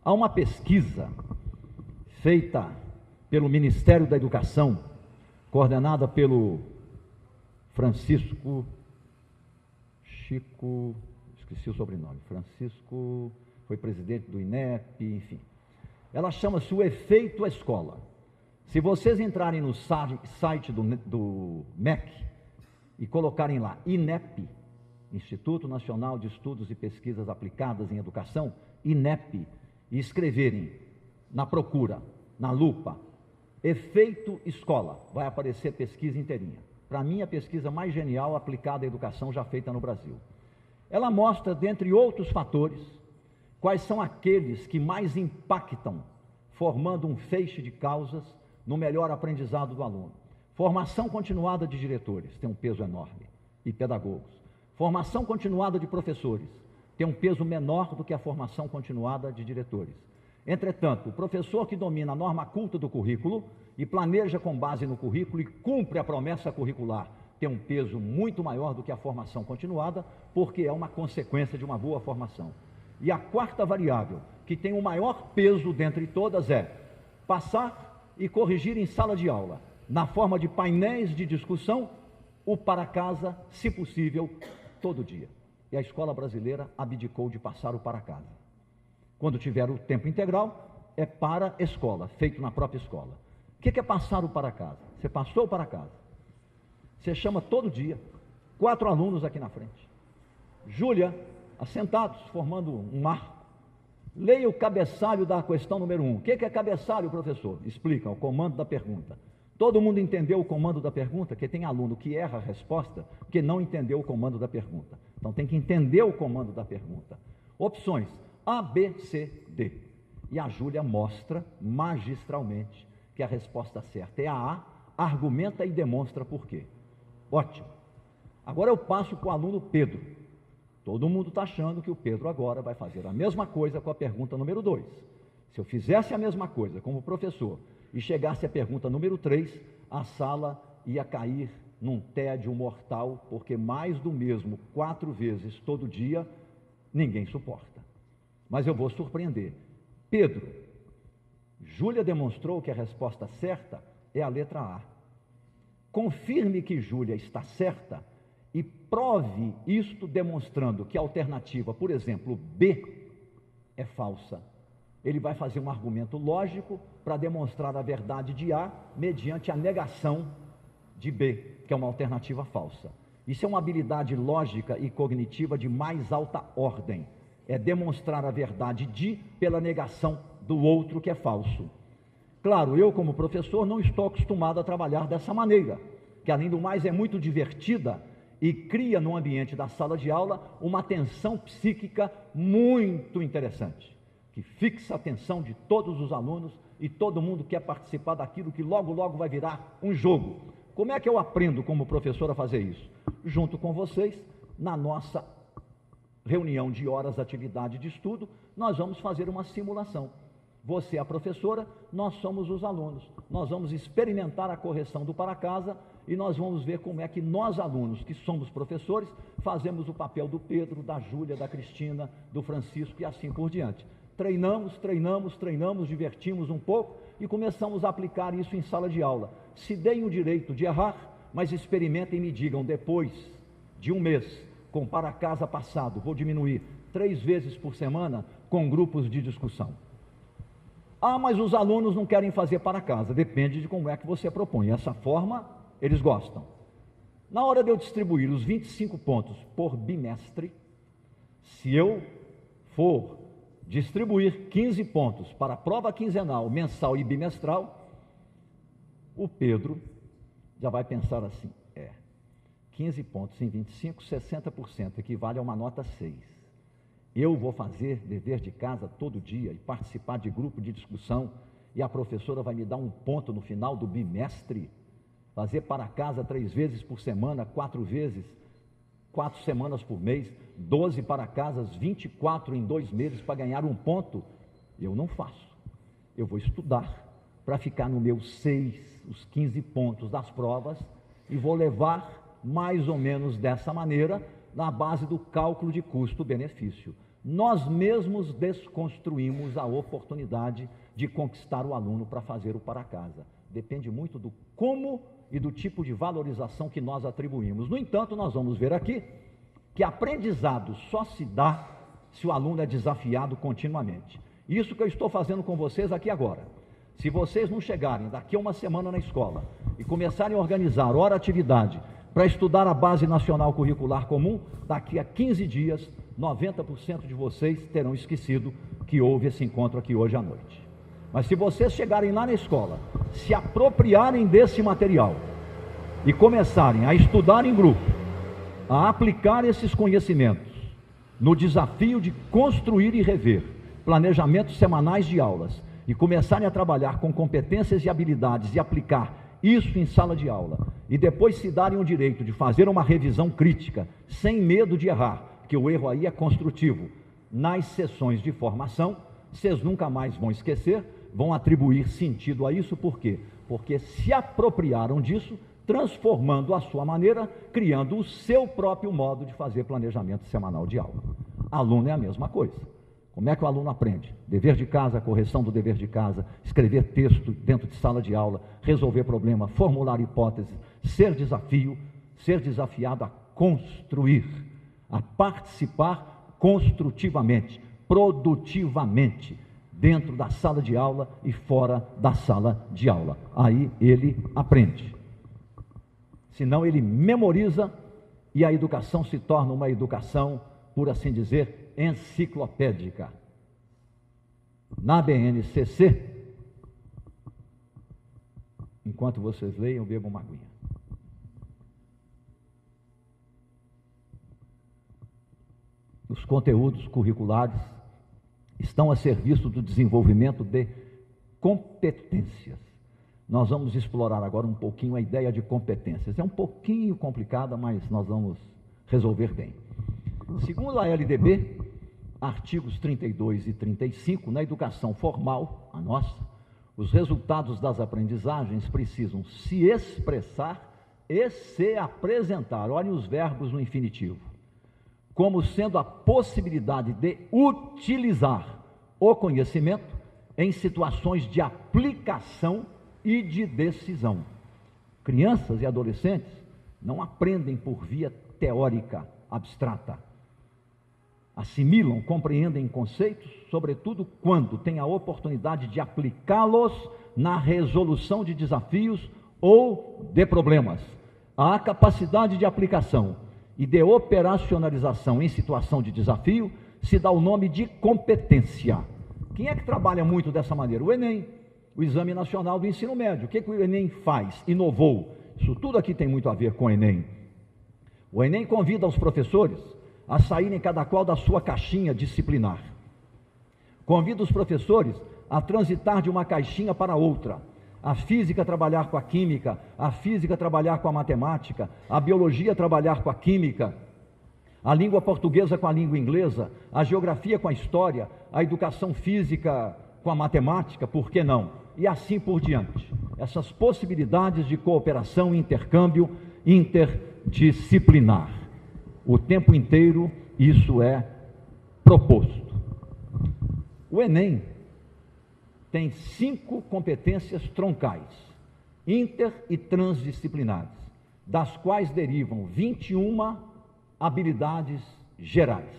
Há uma pesquisa feita pelo Ministério da Educação, coordenada pelo esqueci o sobrenome, Francisco, foi presidente do INEP, enfim. Ela chama-se O Efeito Escola. Se vocês entrarem no site do MEC e colocarem lá INEP, Instituto Nacional de Estudos e Pesquisas Aplicadas em Educação, INEP, e escreverem na procura, na lupa, efeito escola, vai aparecer pesquisa inteirinha. Para mim, a pesquisa mais genial aplicada à educação já feita no Brasil. Ela mostra, dentre outros fatores, quais são aqueles que mais impactam, formando um feixe de causas no melhor aprendizado do aluno. Formação continuada de diretores tem um peso enorme, e pedagogos. Formação continuada de professores tem um peso menor do que a formação continuada de diretores. Entretanto, o professor que domina a norma culta do currículo e planeja com base no currículo e cumpre a promessa curricular tem um peso muito maior do que a formação continuada, porque é uma consequência de uma boa formação. E a quarta variável, que tem o maior peso dentre todas, é passar e corrigir em sala de aula, na forma de painéis de discussão, o para casa, se possível, todo dia. E a escola brasileira abdicou de passar o para casa. Quando tiver o tempo integral, é para escola, feito na própria escola. O que é passar o para casa? Você passou o para casa. Você chama todo dia, 4 alunos aqui na frente. Júlia, assentados, formando um marco. Leia o cabeçalho da questão número 1. O que é cabeçalho, professor? Explica, o comando da pergunta. Todo mundo entendeu o comando da pergunta? Que tem aluno que erra a resposta porque não entendeu o comando da pergunta. Então tem que entender o comando da pergunta. Opções A, B, C, D. E a Júlia mostra magistralmente que a resposta certa é a A, argumenta e demonstra por quê. Ótimo. Agora eu passo para o aluno Pedro. Todo mundo está achando que o Pedro agora vai fazer a mesma coisa com a pergunta número 2. Se eu fizesse a mesma coisa como professor e chegasse à pergunta número 3, a sala ia cair num tédio mortal, porque mais do mesmo 4 vezes todo dia, ninguém suporta. Mas eu vou surpreender. Pedro, Júlia demonstrou que a resposta certa é a letra A. Confirme que Júlia está certa e prove isto demonstrando que a alternativa, por exemplo, B, é falsa. Ele vai fazer um argumento lógico para demonstrar a verdade de A mediante a negação de B, que é uma alternativa falsa. Isso é uma habilidade lógica e cognitiva de mais alta ordem. É demonstrar a verdade de pela negação do outro que é falso. Claro, eu como professor não estou acostumado a trabalhar dessa maneira, que além do mais é muito divertida e cria no ambiente da sala de aula uma tensão psíquica muito interessante, que fixa a atenção de todos os alunos e todo mundo quer participar daquilo que logo, logo vai virar um jogo. Como é que eu aprendo como professor a fazer isso? Junto com vocês, na nossa reunião de horas de atividade de estudo, nós vamos fazer uma simulação. Você é a professora, nós somos os alunos. Nós vamos experimentar a correção do para casa e nós vamos ver como é que nós, alunos, que somos professores, fazemos o papel do Pedro, da Júlia, da Cristina, do Francisco e assim por diante. Treinamos, divertimos um pouco e começamos a aplicar isso em sala de aula. Se deem o direito de errar, mas experimentem e me digam depois de um mês, com para casa passado, vou diminuir 3 vezes por semana com grupos de discussão. Ah, mas os alunos não querem fazer para casa. Depende de como é que você propõe. Essa forma, eles gostam. Na hora de eu distribuir os 25 pontos por bimestre, se eu for distribuir 15 pontos para a prova quinzenal, mensal e bimestral, o Pedro já vai pensar assim, 15 pontos em 25, 60%, equivale a uma nota 6. Eu vou fazer dever de casa todo dia e participar de grupo de discussão e a professora vai me dar um ponto no final do bimestre, fazer para casa 3 vezes por semana, 4 vezes, 4 semanas por mês, 12 para casas, 24 em 2 meses para ganhar um ponto. Eu não faço. Eu vou estudar para ficar no meu 6, os 15 pontos das provas e vou levar mais ou menos dessa maneira, na base do cálculo de custo-benefício. Nós mesmos desconstruímos a oportunidade de conquistar o aluno para fazer o para casa. Depende muito do como e do tipo de valorização que nós atribuímos. No entanto, nós vamos ver aqui que aprendizado só se dá se o aluno é desafiado continuamente. Isso que eu estou fazendo com vocês aqui agora. Se vocês não chegarem daqui a uma semana na escola e começarem a organizar hora atividade para estudar a Base Nacional Curricular Comum, daqui a 15 dias, 90% de vocês terão esquecido que houve esse encontro aqui hoje à noite. Mas se vocês chegarem lá na escola, se apropriarem desse material e começarem a estudar em grupo, a aplicar esses conhecimentos no desafio de construir e rever planejamentos semanais de aulas e começarem a trabalhar com competências e habilidades e aplicar isso em sala de aula, e depois se darem o direito de fazer uma revisão crítica, sem medo de errar, que o erro aí é construtivo, nas sessões de formação, vocês nunca mais vão esquecer, vão atribuir sentido a isso, por quê? Porque se apropriaram disso, transformando a sua maneira, criando o seu próprio modo de fazer planejamento semanal de aula. Aluno é a mesma coisa. Como é que o aluno aprende? Dever de casa, correção do dever de casa, escrever texto dentro de sala de aula, resolver problema, formular hipóteses, ser desafiado a construir, a participar construtivamente, produtivamente, dentro da sala de aula e fora da sala de aula. Aí ele aprende. Senão ele memoriza e a educação se torna uma educação por assim dizer, enciclopédica. Na BNCC, enquanto vocês leiam, bebam uma aguinha. Os conteúdos curriculares estão a serviço do desenvolvimento de competências. Nós vamos explorar agora um pouquinho a ideia de competências. É um pouquinho complicada, mas nós vamos resolver bem. Segundo a LDB, artigos 32 e 35, na educação formal, a nossa, os resultados das aprendizagens precisam se expressar e se apresentar. Olhem os verbos no infinitivo. Como sendo a possibilidade de utilizar o conhecimento em situações de aplicação e de decisão. Crianças e adolescentes não aprendem por via teórica, abstrata. Assimilam, compreendem conceitos, sobretudo quando têm a oportunidade de aplicá-los na resolução de desafios ou de problemas. A capacidade de aplicação e de operacionalização em situação de desafio se dá o nome de competência. Quem é que trabalha muito dessa maneira? O Enem, o Exame Nacional do Ensino Médio. O que o Enem faz? Inovou. Isso tudo aqui tem muito a ver com o Enem. O Enem convida os professores a saírem cada qual da sua caixinha disciplinar. Convida os professores a transitar de uma caixinha para outra. A física trabalhar com a química, a física trabalhar com a matemática, a biologia trabalhar com a química, a língua portuguesa com a língua inglesa, a geografia com a história, a educação física com a matemática, por que não? E assim por diante. Essas possibilidades de cooperação e intercâmbio interdisciplinar. O tempo inteiro isso é proposto. O Enem tem 5 competências troncais, inter e transdisciplinares, das quais derivam 21 habilidades gerais.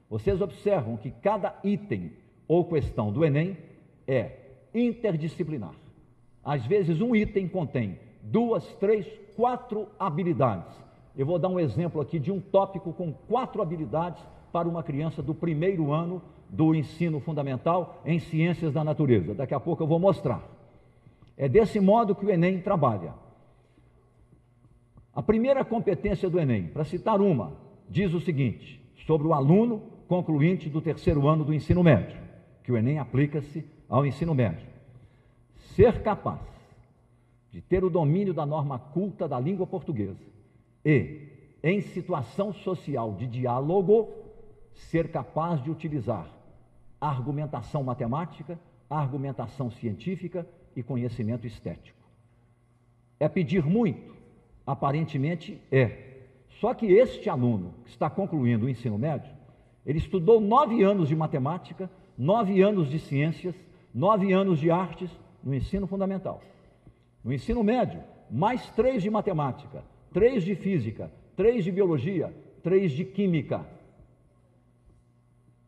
Vocês observam que cada item ou questão do Enem é interdisciplinar. Às vezes um item contém 2, 3, 4 habilidades. Eu vou dar um exemplo aqui de um tópico com 4 habilidades para uma criança do primeiro ano do ensino fundamental em ciências da natureza. Daqui a pouco eu vou mostrar. É desse modo que o Enem trabalha. A primeira competência do Enem, para citar uma, diz o seguinte, sobre o aluno concluinte do terceiro ano do ensino médio, que o Enem aplica-se ao ensino médio. Ser capaz de ter o domínio da norma culta da língua portuguesa e, em situação social de diálogo, ser capaz de utilizar argumentação matemática, argumentação científica e conhecimento estético. É pedir muito? Aparentemente é. Só que este aluno que está concluindo o ensino médio, ele estudou 9 anos de matemática, 9 anos de ciências, 9 anos de artes no ensino fundamental. No ensino médio, mais 3 de matemática, 3 de física, 3 de biologia, 3 de química.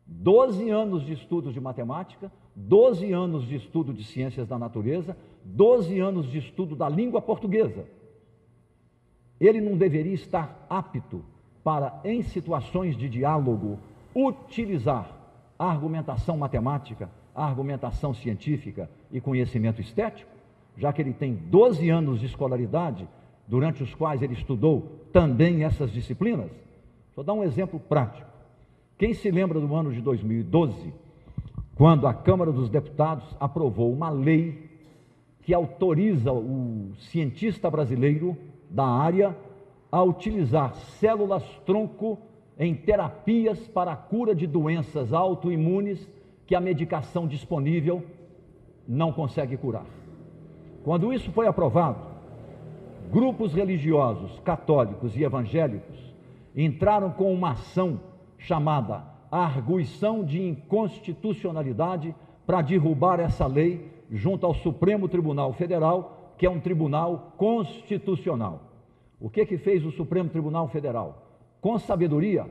12 anos de estudos de matemática, 12 anos de estudo de ciências da natureza, 12 anos de estudo da língua portuguesa. Ele não deveria estar apto para, em situações de diálogo, utilizar a argumentação matemática, a argumentação científica e conhecimento estético, já que ele tem 12 anos de escolaridade, durante os quais ele estudou também essas disciplinas? Vou dar um exemplo prático. Quem se lembra do ano de 2012, quando a Câmara dos Deputados aprovou uma lei que autoriza o cientista brasileiro da área a utilizar células-tronco em terapias para a cura de doenças autoimunes que a medicação disponível não consegue curar. Quando isso foi aprovado, grupos religiosos, católicos e evangélicos entraram com uma ação chamada arguição de inconstitucionalidade para derrubar essa lei junto ao Supremo Tribunal Federal, que é um tribunal constitucional. O que fez o Supremo Tribunal Federal? Com sabedoria,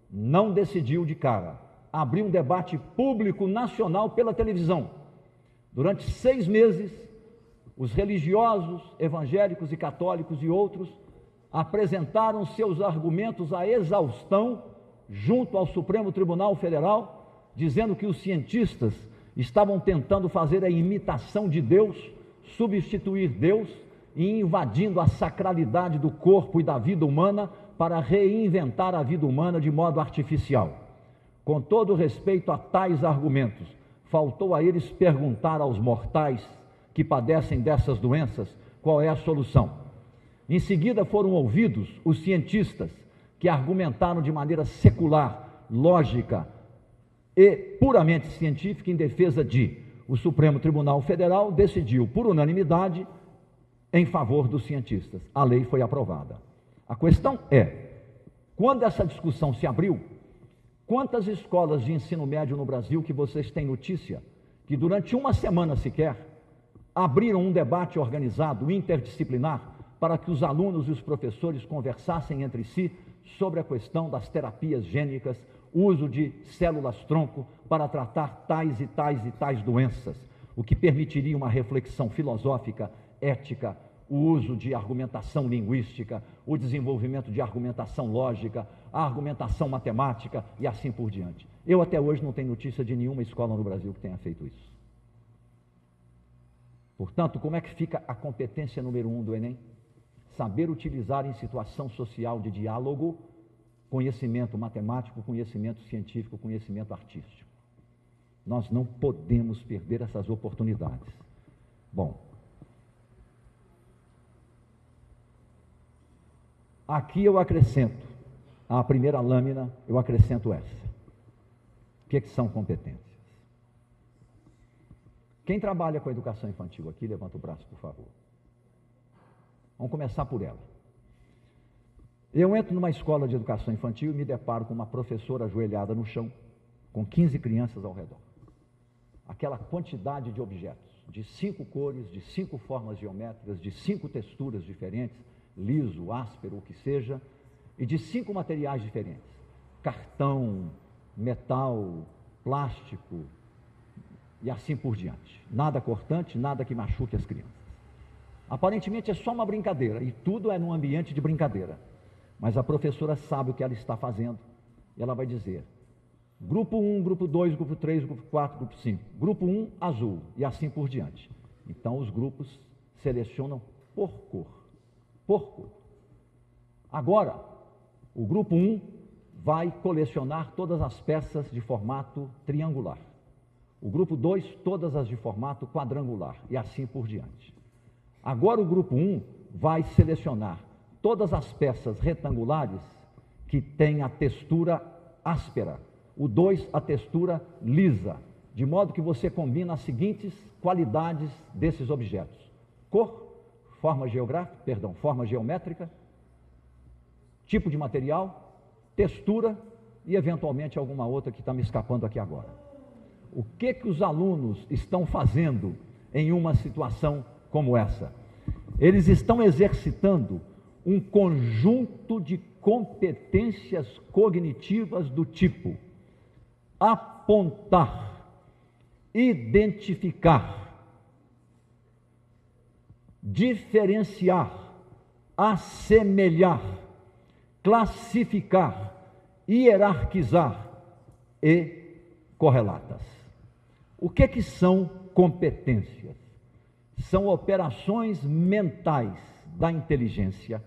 não decidiu de cara. Abriu um debate público nacional pela televisão. Durante 6 meses, os religiosos, evangélicos e católicos e outros apresentaram seus argumentos à exaustão junto ao Supremo Tribunal Federal, dizendo que os cientistas estavam tentando fazer a imitação de Deus, substituir Deus e invadindo a sacralidade do corpo e da vida humana para reinventar a vida humana de modo artificial. Com todo respeito a tais argumentos, faltou a eles perguntar aos mortais que padecem dessas doenças qual é a solução. Em seguida foram ouvidos os cientistas que argumentaram de maneira secular, lógica e puramente científica em defesa de o Supremo Tribunal Federal decidiu por unanimidade em favor dos cientistas. A lei foi aprovada. A questão é, quando essa discussão se abriu, quantas escolas de ensino médio no Brasil que vocês têm notícia que durante uma semana sequer abriram um debate organizado, interdisciplinar, para que os alunos e os professores conversassem entre si sobre a questão das terapias gênicas, uso de células-tronco para tratar tais e tais e tais doenças, o que permitiria uma reflexão filosófica, ética, o uso de argumentação linguística, o desenvolvimento de argumentação lógica, a argumentação matemática e assim por diante. Eu até hoje não tenho notícia de nenhuma escola no Brasil que tenha feito isso. Portanto, como é que fica a competência número 1 do Enem? Saber utilizar em situação social de diálogo conhecimento matemático, conhecimento científico, conhecimento artístico. Nós não podemos perder essas oportunidades. Bom, aqui eu acrescento, à primeira lâmina, eu acrescento essa. O que são competências? Quem trabalha com a educação infantil aqui, levanta o braço, por favor. Vamos começar por ela. Eu entro numa escola de educação infantil e me deparo com uma professora ajoelhada no chão, com 15 crianças ao redor. Aquela quantidade de objetos, de 5 cores, de 5 formas geométricas, de 5 texturas diferentes, liso, áspero, o que seja, e de 5 materiais diferentes. Cartão, metal, plástico e assim por diante. Nada cortante, nada que machuque as crianças. Aparentemente é só uma brincadeira, e tudo é num ambiente de brincadeira. Mas a professora sabe o que ela está fazendo, e ela vai dizer, grupo 1, grupo 2, grupo 3, grupo 4, grupo 5, grupo 1, azul, e assim por diante. Então os grupos selecionam por cor. Agora, o grupo 1 vai colecionar todas as peças de formato triangular. O grupo 2, todas as de formato quadrangular, e assim por diante. Agora o grupo 1 vai selecionar todas as peças retangulares que têm a textura áspera, o 2 a textura lisa, de modo que você combina as seguintes qualidades desses objetos: cor, forma geométrica, tipo de material, textura e eventualmente alguma outra que está me escapando aqui agora. O que os alunos estão fazendo em uma situação como essa? Eles estão exercitando um conjunto de competências cognitivas do tipo apontar, identificar, diferenciar, assemelhar, classificar, hierarquizar e correlatas. O que são competências? São operações mentais da inteligência,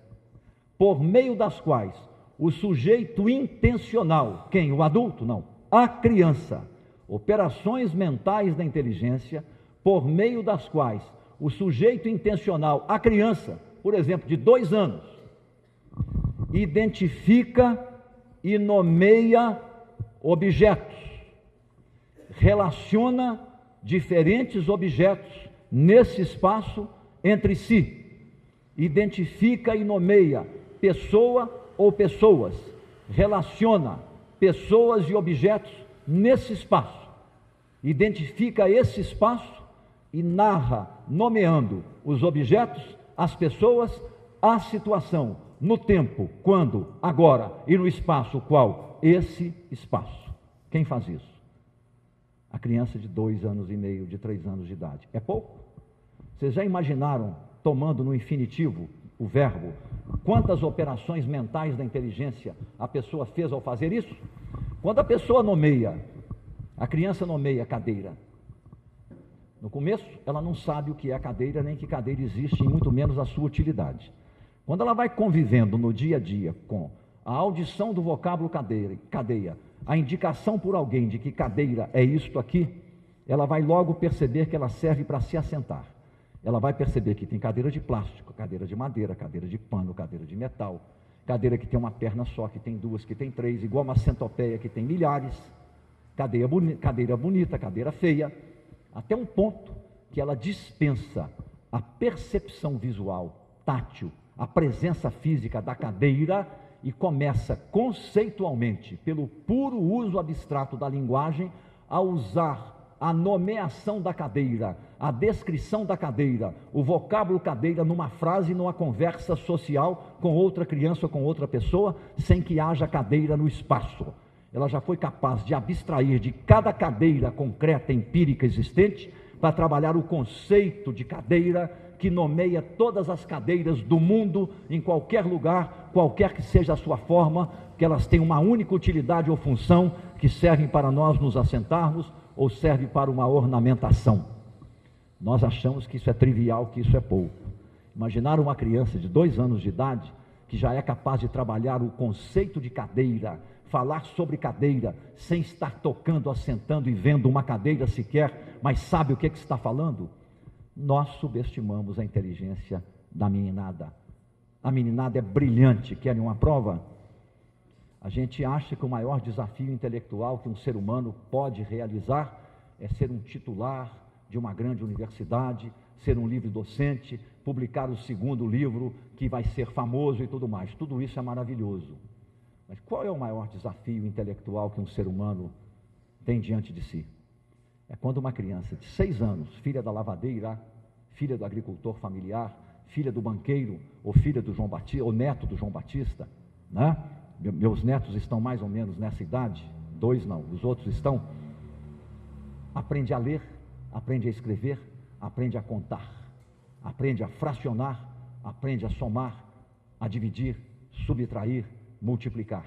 por meio das quais o sujeito intencional, quem? O adulto? Não, a criança. Operações mentais da inteligência, por meio das quais o sujeito intencional, a criança, por exemplo, de 2 anos, identifica e nomeia objetos, relaciona diferentes objetos nesse espaço entre si, identifica e nomeia pessoa ou pessoas, relaciona pessoas e objetos nesse espaço, identifica esse espaço e narra, nomeando os objetos, as pessoas, a situação, no tempo, quando, agora, e no espaço, qual? Esse espaço. Quem faz isso? A criança de 2 anos e meio, de 3 anos de idade. É pouco? Vocês já imaginaram, tomando no infinitivo o verbo, quantas operações mentais da inteligência a pessoa fez ao fazer isso? Quando a pessoa nomeia, a criança nomeia a cadeira, no começo ela não sabe o que é a cadeira, nem que cadeira existe, e muito menos a sua utilidade. Quando ela vai convivendo no dia a dia com a audição do vocábulo cadeia, a indicação por alguém de que cadeira é isto aqui, ela vai logo perceber que ela serve para se assentar. Ela vai perceber que tem cadeira de plástico, cadeira de madeira, cadeira de pano, cadeira de metal, cadeira que tem uma perna só, que tem duas, que tem três, igual uma centopeia que tem milhares, cadeira bonita, cadeira feia, até um ponto que ela dispensa a percepção visual, tátil, a presença física da cadeira e começa conceitualmente, pelo puro uso abstrato da linguagem, a usar a nomeação da cadeira, a descrição da cadeira, o vocábulo cadeira numa frase, numa conversa social com outra criança ou com outra pessoa, sem que haja cadeira no espaço. Ela já foi capaz de abstrair de cada cadeira concreta, empírica existente, para trabalhar o conceito de cadeira que nomeia todas as cadeiras do mundo, em qualquer lugar, qualquer que seja a sua forma, que elas têm uma única utilidade ou função, que servem para nós nos assentarmos, ou serve para uma ornamentação. Nós achamos que isso é trivial, que isso é pouco. Imaginar uma criança de 2 anos de idade, que já é capaz de trabalhar o conceito de cadeira, falar sobre cadeira, sem estar tocando, assentando e vendo uma cadeira sequer, mas sabe o que está falando? Nós subestimamos a inteligência da meninada. A meninada é brilhante. Querem uma prova? A gente acha que o maior desafio intelectual que um ser humano pode realizar é ser um titular de uma grande universidade, ser um livre docente, publicar o 2º livro que vai ser famoso e tudo mais. Tudo isso é maravilhoso. Mas qual é o maior desafio intelectual que um ser humano tem diante de si? É quando uma criança de 6 anos, filha da lavadeira, filha do agricultor familiar, filha do banqueiro, ou filha do João Batista, ou neto do João Batista, né? Meus netos estão mais ou menos nessa idade, 2 não, os outros estão. Aprende a ler, aprende a escrever, aprende a contar, aprende a fracionar, aprende a somar, a dividir, subtrair, multiplicar.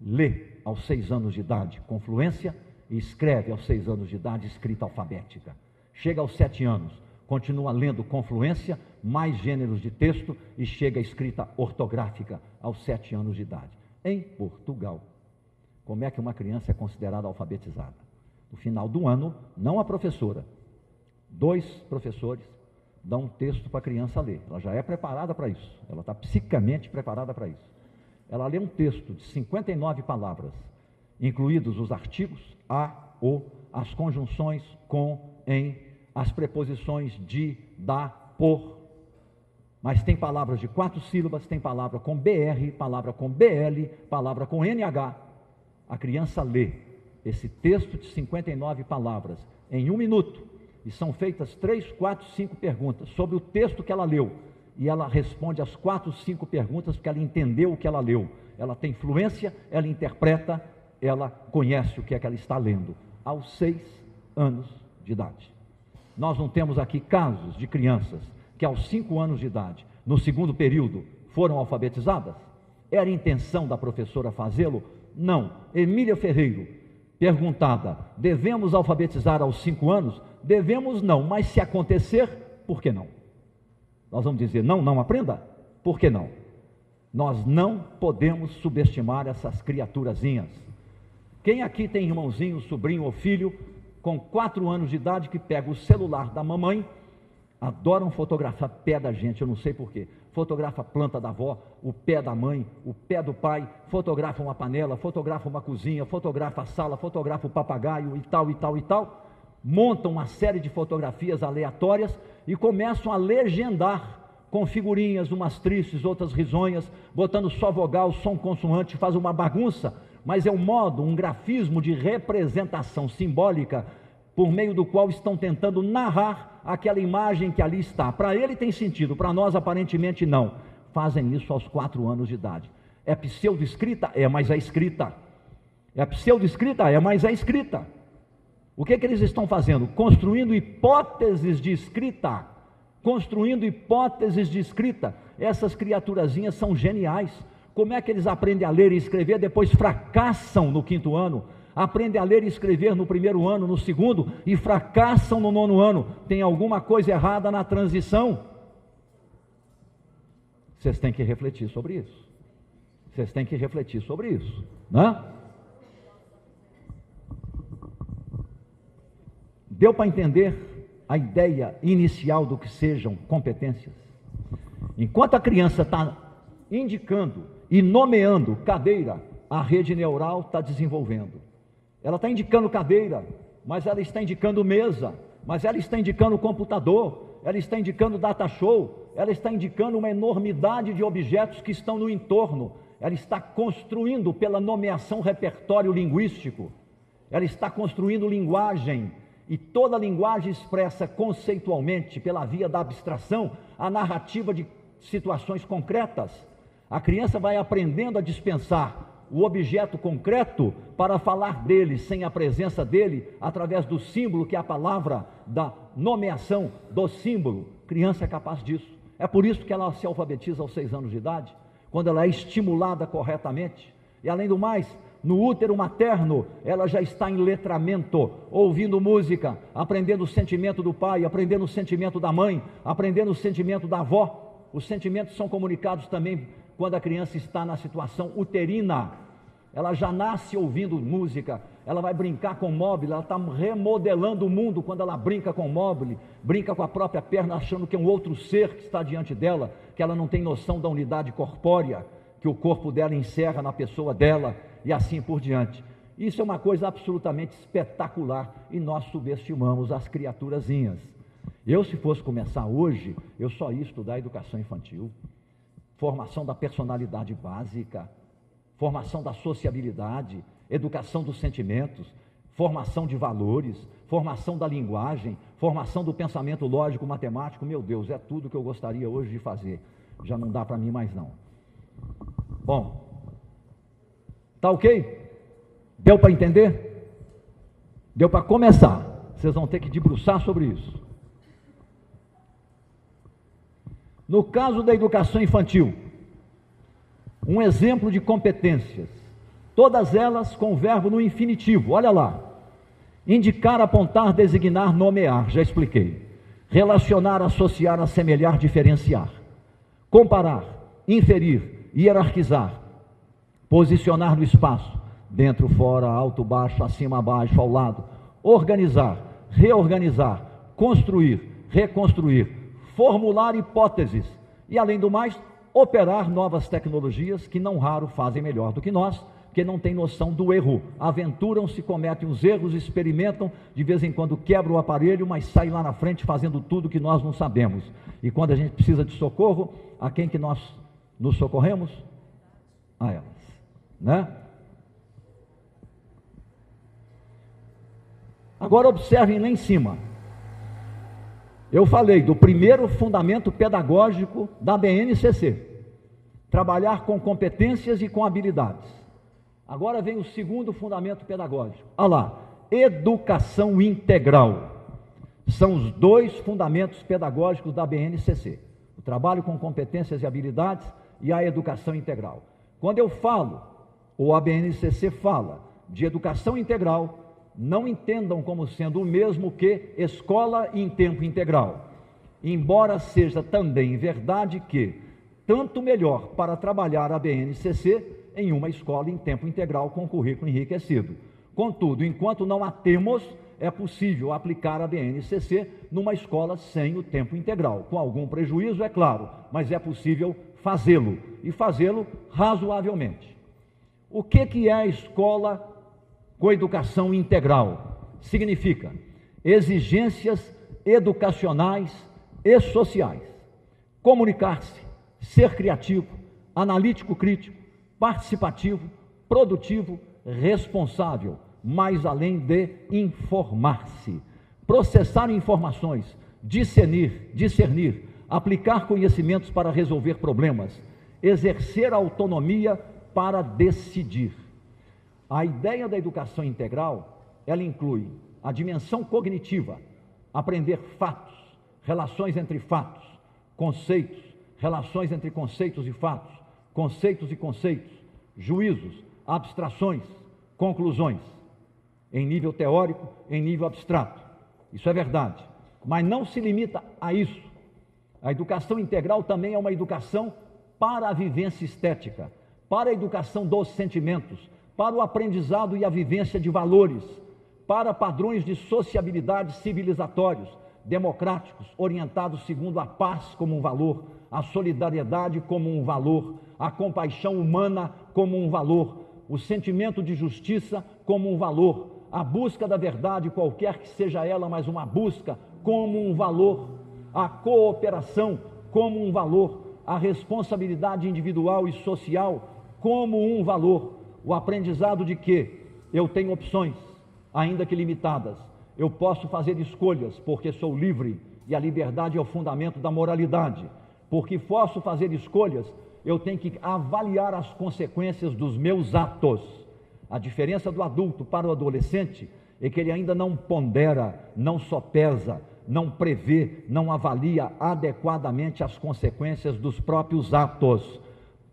Lê aos 6 anos de idade com fluência e escreve aos 6 anos de idade escrita alfabética. Chega aos 7 anos, continua lendo com fluência, mais gêneros de texto e chega à escrita ortográfica aos 7 anos de idade. Em Portugal, como é que uma criança é considerada alfabetizada? No final do ano, não a professora, 2 professores dão um texto para a criança ler. Ela já é preparada para isso, ela está psicamente preparada para isso. Ela lê um texto de 59 palavras, incluídos os artigos a, o, as conjunções com, em, as preposições de, da, por. Mas tem palavras de 4 sílabas, tem palavra com BR, palavra com BL, palavra com NH. A criança lê esse texto de 59 palavras em 1 minuto, e são feitas 3, 4, 5 perguntas sobre o texto que ela leu, e ela responde as 4, 5 perguntas porque ela entendeu o que ela leu. Ela tem fluência, ela interpreta, ela conhece o que é que ela está lendo, aos 6 anos de idade. Nós não temos aqui casos de crianças que aos 5 anos de idade, no 2º período, foram alfabetizadas? Era a intenção da professora fazê-lo? Não. Emília Ferreiro, perguntada, devemos alfabetizar aos 5 anos? Devemos não, mas se acontecer, por que não? Nós vamos dizer, não, não aprenda? Por que não? Nós não podemos subestimar essas criaturazinhas. Quem aqui tem irmãozinho, sobrinho ou filho com 4 anos de idade que pega o celular da mamãe, adoram fotografar pé da gente, eu não sei porquê, fotografa a planta da avó, o pé da mãe, o pé do pai, fotografa uma panela, fotografa uma cozinha, fotografa a sala, fotografa o papagaio e tal, e tal, e tal, montam uma série de fotografias aleatórias e começam a legendar com figurinhas, umas tristes, outras risonhas, botando só vogal, som consoante, faz uma bagunça, mas é um modo, um grafismo de representação simbólica por meio do qual estão tentando narrar aquela imagem que ali está. Para ele tem sentido, para nós aparentemente não. Fazem isso aos 4 anos de idade. É pseudo-escrita? É, mas é escrita. É pseudo-escrita? É, mas é escrita. O que eles estão fazendo? Construindo hipóteses de escrita. Construindo hipóteses de escrita. Essas criaturazinhas são geniais. Como é que eles aprendem a ler e escrever, depois fracassam no 5º ano? Aprendem a ler e escrever no 1º ano, no 2º, e fracassam no 9º ano. Tem alguma coisa errada na transição? Vocês têm que refletir sobre isso. Vocês têm que refletir sobre isso, né? Deu para entender a ideia inicial do que sejam competências? Enquanto a criança está indicando e nomeando cadeira, a rede neural está desenvolvendo. Ela está indicando cadeira, mas ela está indicando mesa, mas ela está indicando computador, ela está indicando data show, ela está indicando uma enormidade de objetos que estão no entorno. Ela está construindo pela nomeação repertório linguístico, ela está construindo linguagem, e toda linguagem expressa conceitualmente, pela via da abstração, a narrativa de situações concretas. A criança vai aprendendo a dispensar o objeto concreto para falar dele, sem a presença dele, através do símbolo, que é a palavra da nomeação do símbolo. Criança é capaz disso. É por isso que ela se alfabetiza aos 6 anos de idade, quando ela é estimulada corretamente. E além do mais, no útero materno, ela já está em letramento, ouvindo música, aprendendo o sentimento do pai, aprendendo o sentimento da mãe, aprendendo o sentimento da avó. Os sentimentos são comunicados também quando a criança está na situação uterina. Ela já nasce ouvindo música, ela vai brincar com o móvel, ela está remodelando o mundo quando ela brinca com o móvel, brinca com a própria perna, achando que é um outro ser que está diante dela, que ela não tem noção da unidade corpórea, que o corpo dela encerra na pessoa dela, e assim por diante. Isso é uma coisa absolutamente espetacular, e nós subestimamos as criaturazinhas. Eu, se fosse começar hoje, eu só ia estudar educação infantil, formação da personalidade básica, formação da sociabilidade, educação dos sentimentos, formação de valores, formação da linguagem, formação do pensamento lógico, matemático. Meu Deus, é tudo que eu gostaria hoje de fazer. Já não dá para mim mais não. Bom, tá ok? Deu para entender? Deu para começar? Vocês vão ter que debruçar sobre isso. No caso da educação infantil, um exemplo de competências, todas elas com o verbo no infinitivo. Olha lá: indicar, apontar, designar, nomear, já expliquei. Relacionar, associar, assemelhar, diferenciar. Comparar, inferir, hierarquizar. Posicionar no espaço, dentro, fora, alto, baixo, acima, abaixo, ao lado. Organizar, reorganizar, construir, reconstruir, formular hipóteses e, além do mais, operar novas tecnologias que não raro fazem melhor do que nós, porque não tem noção do erro, aventuram-se, cometem os erros, experimentam, de vez em quando quebram o aparelho, mas saem lá na frente fazendo tudo que nós não sabemos. E quando a gente precisa de socorro, a quem que nós nos socorremos? A elas, né? Agora observem lá em cima. Eu falei do primeiro fundamento pedagógico da BNCC, trabalhar com competências e com habilidades. Agora vem o segundo fundamento pedagógico. Olha lá, educação integral. São os 2 fundamentos pedagógicos da BNCC, o trabalho com competências e habilidades e a educação integral. Quando eu falo, ou a BNCC fala, de educação integral, não entendam como sendo o mesmo que escola em tempo integral, embora seja também verdade que tanto melhor para trabalhar a BNCC em uma escola em tempo integral com currículo enriquecido. Contudo, enquanto não a temos, é possível aplicar a BNCC numa escola sem o tempo integral, com algum prejuízo, é claro, mas é possível fazê-lo, e fazê-lo razoavelmente. O que é a escola com educação integral? Significa exigências educacionais e sociais, comunicar-se, ser criativo, analítico crítico, participativo, produtivo, responsável, mais além de informar-se, processar informações, discernir, aplicar conhecimentos para resolver problemas, exercer autonomia para decidir. A ideia da educação integral, ela inclui a dimensão cognitiva, aprender fatos, relações entre fatos, conceitos, relações entre conceitos e fatos, conceitos e conceitos, juízos, abstrações, conclusões, em nível teórico, em nível abstrato. Isso é verdade, mas não se limita a isso. A educação integral também é uma educação para a vivência estética, para a educação dos sentimentos, para o aprendizado e a vivência de valores, para padrões de sociabilidade civilizatórios, democráticos, orientados segundo a paz como um valor, a solidariedade como um valor, a compaixão humana como um valor, o sentimento de justiça como um valor, a busca da verdade, qualquer que seja ela, mas uma busca como um valor, a cooperação como um valor, a responsabilidade individual e social como um valor, o aprendizado de que eu tenho opções, ainda que limitadas, eu posso fazer escolhas porque sou livre e a liberdade é o fundamento da moralidade. Porque posso fazer escolhas, eu tenho que avaliar as consequências dos meus atos. A diferença do adulto para o adolescente é que ele ainda não pondera, não sopesa, não prevê, não avalia adequadamente as consequências dos próprios atos.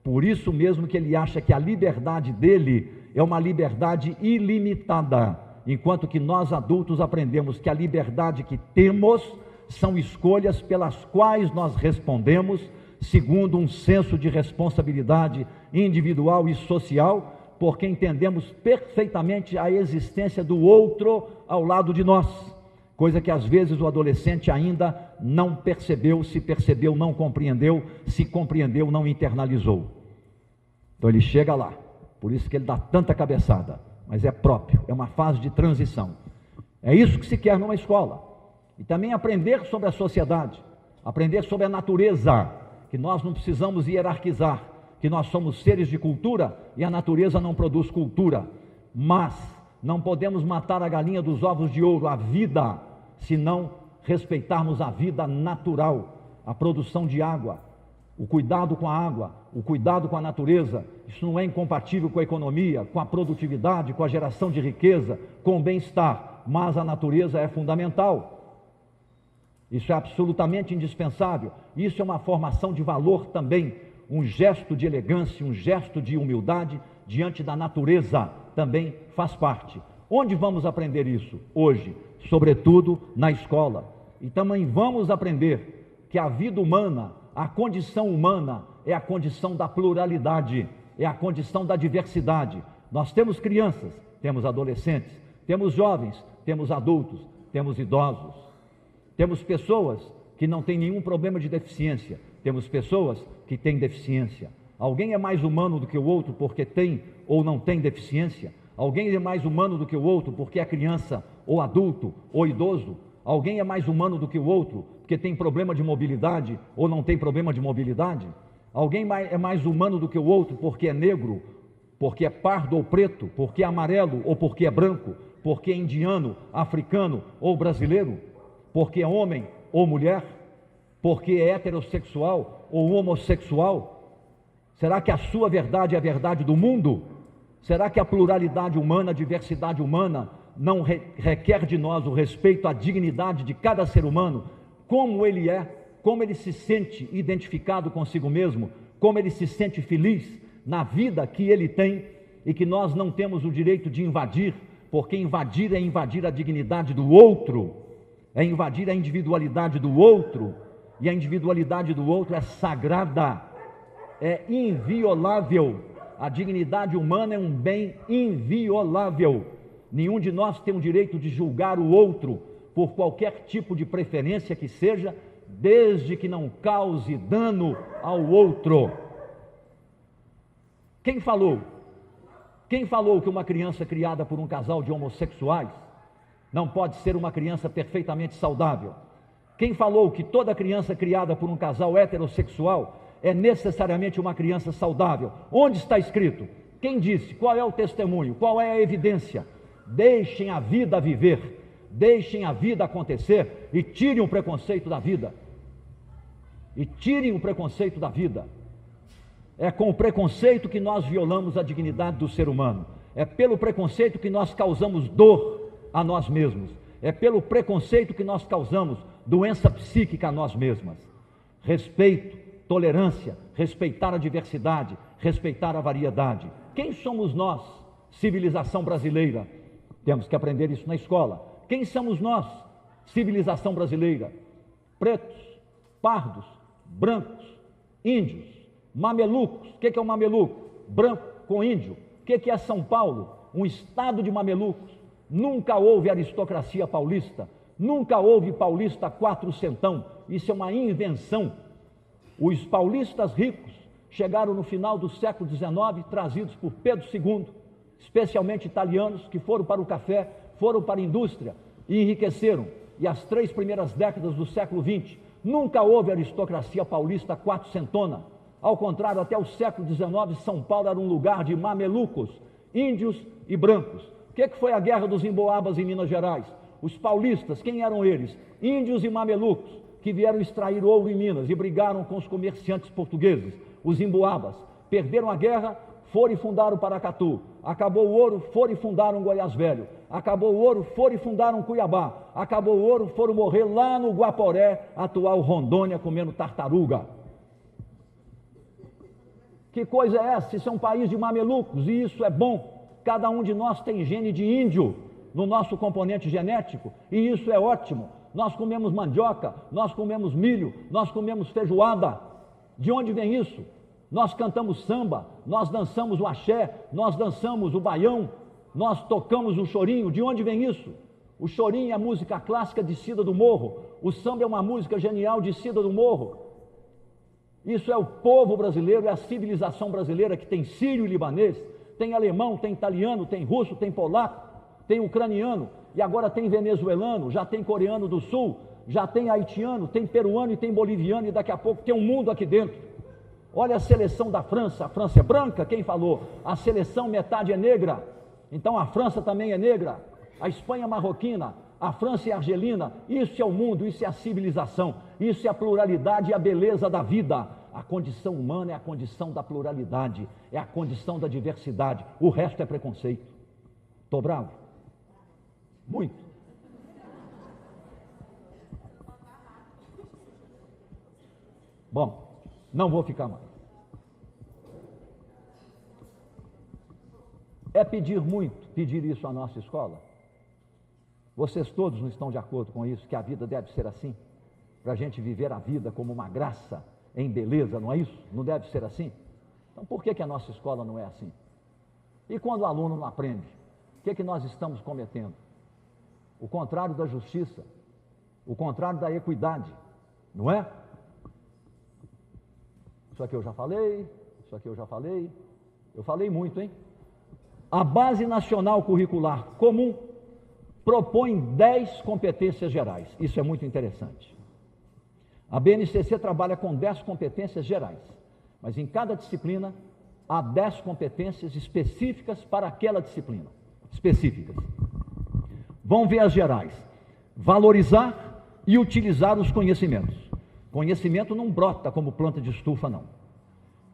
Por isso mesmo que ele acha que a liberdade dele é uma liberdade ilimitada, enquanto que nós adultos aprendemos que a liberdade que temos são escolhas pelas quais nós respondemos segundo um senso de responsabilidade individual e social, porque entendemos perfeitamente a existência do outro ao lado de nós, coisa que às vezes o adolescente ainda não percebeu, se percebeu, não compreendeu, se compreendeu, não internalizou. Então ele chega lá, por isso que ele dá tanta cabeçada, mas é próprio, é uma fase de transição. É isso que se quer numa escola. E também aprender sobre a sociedade, aprender sobre a natureza, que nós não precisamos hierarquizar, que nós somos seres de cultura e a natureza não produz cultura, mas não podemos matar a galinha dos ovos de ouro, a vida, se não respeitarmos a vida natural, a produção de água, o cuidado com a água, o cuidado com a natureza. Isso não é incompatível com a economia, com a produtividade, com a geração de riqueza, com o bem-estar, mas a natureza é fundamental. Isso é absolutamente indispensável. Isso é uma formação de valor também, um gesto de elegância, um gesto de humildade diante da natureza também faz parte. Onde vamos aprender isso? Hoje, sobretudo na escola. E também vamos aprender que a vida humana, a condição humana é a condição da pluralidade, é a condição da diversidade. Nós temos crianças, temos adolescentes, temos jovens, temos adultos, temos idosos. Temos pessoas que não têm nenhum problema de deficiência, temos pessoas que têm deficiência. Alguém é mais humano do que o outro porque tem ou não tem deficiência? Alguém é mais humano do que o outro porque é criança, ou adulto, ou idoso? Alguém é mais humano do que o outro porque tem problema de mobilidade ou não tem problema de mobilidade? Alguém é mais humano do que o outro porque é negro, porque é pardo ou preto, porque é amarelo ou porque é branco, porque é indiano, africano ou brasileiro? Porque é homem ou mulher, porque é heterossexual ou homossexual? Será que a sua verdade é a verdade do mundo? Será que a pluralidade humana, a diversidade humana não requer de nós o respeito à dignidade de cada ser humano, como ele é, como ele se sente identificado consigo mesmo, como ele se sente feliz na vida que ele tem e que nós não temos o direito de invadir, porque invadir é invadir a dignidade do outro, é invadir a individualidade do outro, e a individualidade do outro é sagrada, é inviolável. A dignidade humana é um bem inviolável. Nenhum de nós tem o direito de julgar o outro por qualquer tipo de preferência que seja, desde que não cause dano ao outro. Quem falou? Quem falou que uma criança criada por um casal de homossexuais não pode ser uma criança perfeitamente saudável? Quem falou que toda criança criada por um casal heterossexual é necessariamente uma criança saudável? Onde está escrito? Quem disse? Qual é o testemunho? Qual é a evidência? Deixem a vida viver, deixem a vida acontecer e tirem o preconceito da vida. E tirem o preconceito da vida. É com o preconceito que nós violamos a dignidade do ser humano. É pelo preconceito que nós causamos dor a nós mesmos. É pelo preconceito que nós causamos doença psíquica a nós mesmas. Respeito tolerância, respeitar a diversidade, respeitar a variedade. Quem somos nós, civilização brasileira? Temos que aprender isso na escola. Quem somos nós, civilização brasileira? Pretos, pardos, brancos, índios, mamelucos. O que é um mameluco? Branco com índio. O que é São Paulo? Um estado de mamelucos. Nunca houve aristocracia paulista, nunca houve paulista quatrocentão. Isso é uma invenção. Os paulistas ricos chegaram no final do século XIX, trazidos por Pedro II, especialmente italianos, que foram para o café, foram para a indústria e enriqueceram. E as 3 primeiras décadas do século XX, nunca houve aristocracia paulista quatrocentona. Ao contrário, até o século XIX, São Paulo era um lugar de mamelucos, índios e brancos. O que foi a Guerra dos Emboabas em Minas Gerais? Os paulistas, quem eram eles? Índios e mamelucos, que vieram extrair ouro em Minas e brigaram com os comerciantes portugueses, os emboabas. Perderam a guerra, foram e fundaram Paracatu. Acabou o ouro, foram e fundaram Goiás Velho. Acabou o ouro, foram e fundaram Cuiabá. Acabou o ouro, foram morrer lá no Guaporé, atual Rondônia, comendo tartaruga. Que coisa é essa? Isso é um país de mamelucos e isso é bom. Cada um de nós tem gene de índio no nosso componente genético e isso é ótimo. Nós comemos mandioca, nós comemos milho, nós comemos feijoada. De onde vem isso? Nós cantamos samba, nós dançamos o axé, nós dançamos o baião, nós tocamos o chorinho. De onde vem isso? O chorinho é a música clássica de Cida do Morro, o samba é uma música genial de Cida do Morro. Isso é o povo brasileiro, é a civilização brasileira que tem sírio e libanês, tem alemão, tem italiano, tem russo, tem polaco, tem ucraniano e agora tem venezuelano, já tem coreano do sul, já tem haitiano, tem peruano e tem boliviano e daqui a pouco tem um mundo aqui dentro. Olha a seleção da França, a França é branca, quem falou? A seleção metade é negra, então a França também é negra, a Espanha é marroquina, a França é argelina. Isso é o mundo, isso é a civilização, isso é a pluralidade e a beleza da vida. A condição humana é a condição da pluralidade, é a condição da diversidade, o resto é preconceito. Estou bravo? Muito. Bom, não vou ficar mais. É pedir muito, pedir isso à nossa escola? Vocês todos não estão de acordo com isso, que a vida deve ser assim? Para a gente viver a vida como uma graça, em beleza, não é isso? Não deve ser assim? Então por que a nossa escola não é assim? E quando o aluno não aprende, o que nós estamos cometendo? O contrário da justiça, o contrário da equidade, não é? Isso aqui eu já falei, isso aqui eu já falei, eu falei muito, hein? A Base Nacional Curricular Comum propõe 10 competências gerais, isso é muito interessante. A BNCC trabalha com 10 competências gerais, mas em cada disciplina há 10 competências específicas para aquela disciplina, específicas. Vão ver as gerais: valorizar e utilizar os conhecimentos. Conhecimento não brota como planta de estufa, não.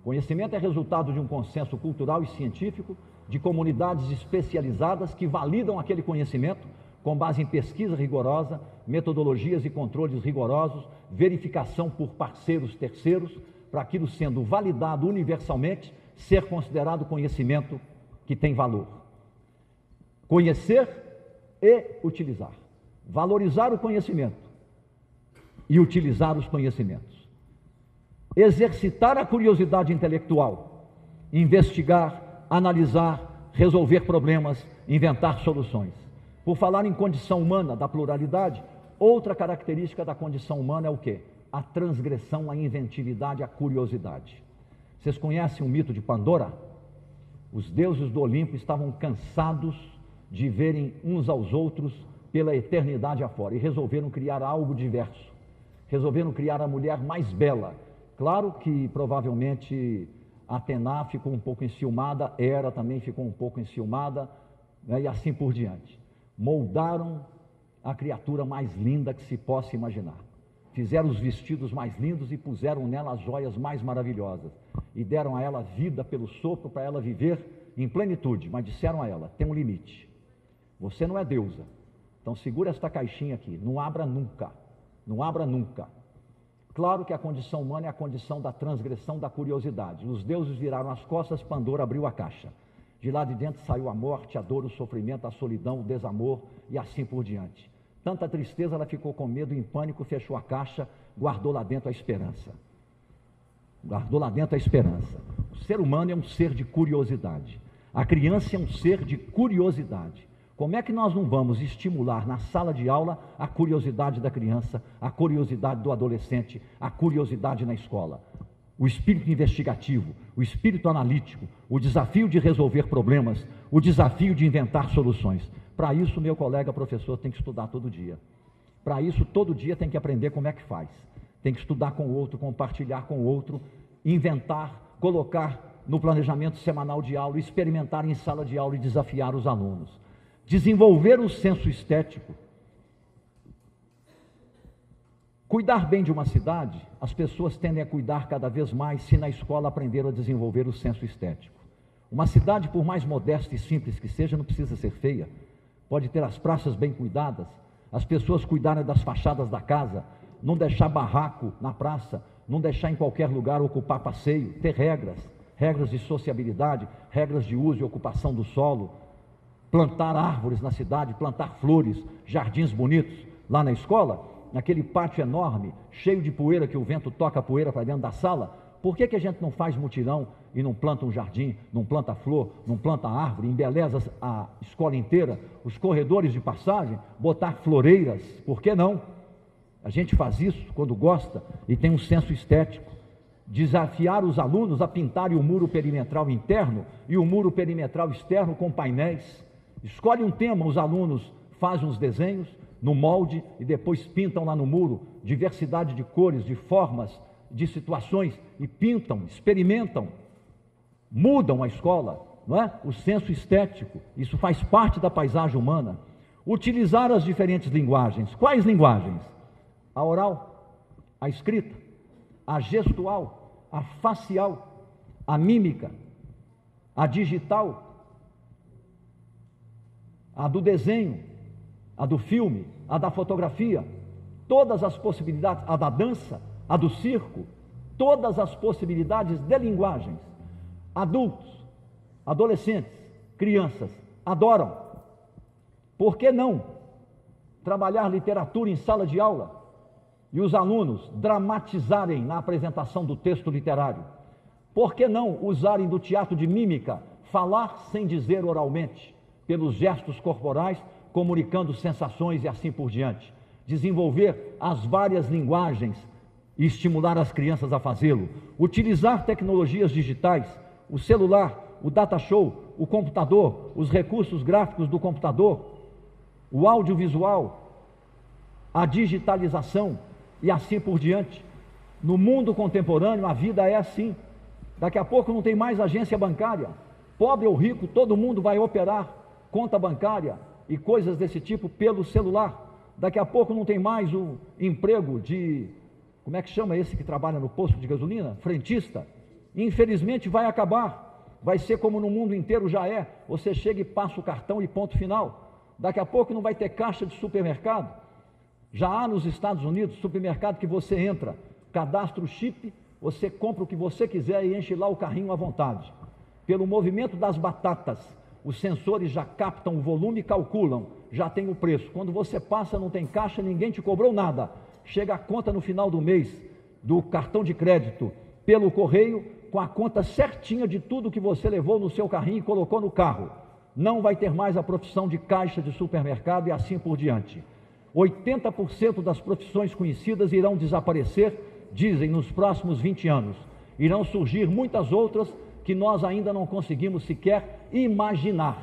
Conhecimento é resultado de um consenso cultural e científico, de comunidades especializadas que validam aquele conhecimento com base em pesquisa rigorosa, metodologias e controles rigorosos, verificação por parceiros terceiros, para aquilo sendo validado universalmente, ser considerado conhecimento que tem valor. Conhecer e utilizar. Valorizar o conhecimento e utilizar os conhecimentos. Exercitar a curiosidade intelectual, investigar, analisar, resolver problemas, inventar soluções. Por falar em condição humana da pluralidade, outra característica da condição humana é o quê? A transgressão, a inventividade, a curiosidade. Vocês conhecem o mito de Pandora? Os deuses do Olimpo estavam cansados de verem uns aos outros pela eternidade afora e resolveram criar algo diverso. Resolveram criar a mulher mais bela. Claro que provavelmente Atena ficou um pouco enciumada, Hera também ficou um pouco enciumada, né, e assim por diante. Moldaram a criatura mais linda que se possa imaginar. Fizeram os vestidos mais lindos e puseram nela as joias mais maravilhosas. E deram a ela vida pelo sopro para ela viver em plenitude. Mas disseram a ela: tem um limite. Você não é deusa. Então segura esta caixinha aqui. Não abra nunca. Não abra nunca. Claro que a condição humana é a condição da transgressão, da curiosidade. Os deuses viraram as costas, Pandora abriu a caixa. De lá de dentro saiu a morte, a dor, o sofrimento, a solidão, o desamor e assim por diante. Tanta tristeza, ela ficou com medo, em pânico, fechou a caixa, guardou lá dentro a esperança. Guardou lá dentro a esperança. O ser humano é um ser de curiosidade. A criança é um ser de curiosidade. Como é que nós não vamos estimular na sala de aula a curiosidade da criança, a curiosidade do adolescente, a curiosidade na escola? O espírito investigativo, o espírito analítico, o desafio de resolver problemas, o desafio de inventar soluções. Para isso, meu colega professor tem que estudar todo dia. Para isso, todo dia tem que aprender como é que faz. Tem que estudar com o outro, compartilhar com o outro, inventar, colocar no planejamento semanal de aula, experimentar em sala de aula e desafiar os alunos. Desenvolver o senso estético. Cuidar bem de uma cidade, as pessoas tendem a cuidar cada vez mais se na escola aprenderam a desenvolver o senso estético. Uma cidade, por mais modesta e simples que seja, não precisa ser feia. Pode ter as praças bem cuidadas, as pessoas cuidarem das fachadas da casa, não deixar barraco na praça, não deixar em qualquer lugar ocupar passeio, ter regras de sociabilidade, regras de uso e ocupação do solo, plantar árvores na cidade, plantar flores, jardins bonitos lá na escola, naquele pátio enorme, cheio de poeira, que o vento toca a poeira para dentro da sala. Por que a gente não faz mutirão e não planta um jardim, não planta flor, não planta árvore, embeleza a escola inteira, os corredores de passagem, botar floreiras? Por que não? A gente faz isso quando gosta e tem um senso estético. Desafiar os alunos a pintarem o muro perimetral interno e o muro perimetral externo com painéis. Escolhe um tema, os alunos fazem uns desenhos no molde e depois pintam lá no muro, diversidade de cores, de formas, de situações, e pintam, experimentam, mudam a escola, não é? O senso estético, isso faz parte da paisagem humana. Utilizar as diferentes linguagens. Quais linguagens? A oral, a escrita, a gestual, a facial, a mímica, a digital, a do desenho, a do filme, a da fotografia, todas as possibilidades, a da dança, a do circo, todas as possibilidades de linguagens. Adultos, adolescentes, crianças adoram. Por que não trabalhar literatura em sala de aula e os alunos dramatizarem na apresentação do texto literário? Por que não usarem do teatro de mímica, falar sem dizer oralmente, pelos gestos corporais, comunicando sensações e assim por diante? Desenvolver as várias linguagens e estimular as crianças a fazê-lo. Utilizar tecnologias digitais, o celular, o data show, o computador, os recursos gráficos do computador, o audiovisual, a digitalização e assim por diante. No mundo contemporâneo, a vida é assim. Daqui a pouco não tem mais agência bancária. Pobre ou rico, todo mundo vai operar conta bancária e coisas desse tipo pelo celular. Daqui a pouco não tem mais o emprego de, como é que chama esse que trabalha no posto de gasolina? Frentista. Infelizmente vai acabar. Vai ser como no mundo inteiro já é. Você chega e passa o cartão e ponto final. Daqui a pouco não vai ter caixa de supermercado. Já há nos Estados Unidos supermercado que você entra, cadastra o chip, você compra o que você quiser e enche lá o carrinho à vontade. Pelo movimento das batatas, os sensores já captam o volume e calculam, já tem o preço. Quando você passa, não tem caixa, ninguém te cobrou nada. Chega a conta no final do mês, do cartão de crédito, pelo correio, com a conta certinha de tudo que você levou no seu carrinho e colocou no carro. Não vai ter mais a profissão de caixa de supermercado e assim por diante. 80% das profissões conhecidas irão desaparecer, dizem, nos próximos 20 anos. Irão surgir muitas outras que nós ainda não conseguimos sequer imaginar.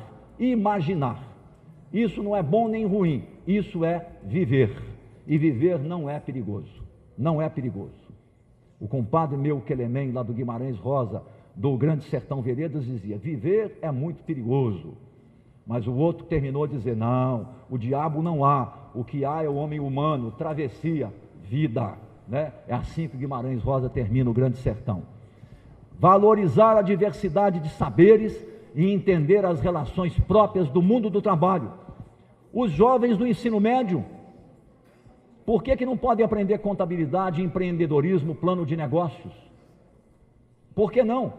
Isso não é bom nem ruim, isso é viver. E viver não é perigoso, não é perigoso. O compadre meu, Quelemem, lá do Guimarães Rosa, do Grande Sertão Veredas, dizia, viver é muito perigoso. Mas o outro terminou a dizer, não, o diabo não há, o que há é o homem humano, travessia, vida, né? É assim que Guimarães Rosa termina o Grande Sertão. Valorizar a diversidade de saberes e entender as relações próprias do mundo do trabalho. Os jovens do ensino médio Por que não podem aprender contabilidade, empreendedorismo, plano de negócios? Por que não?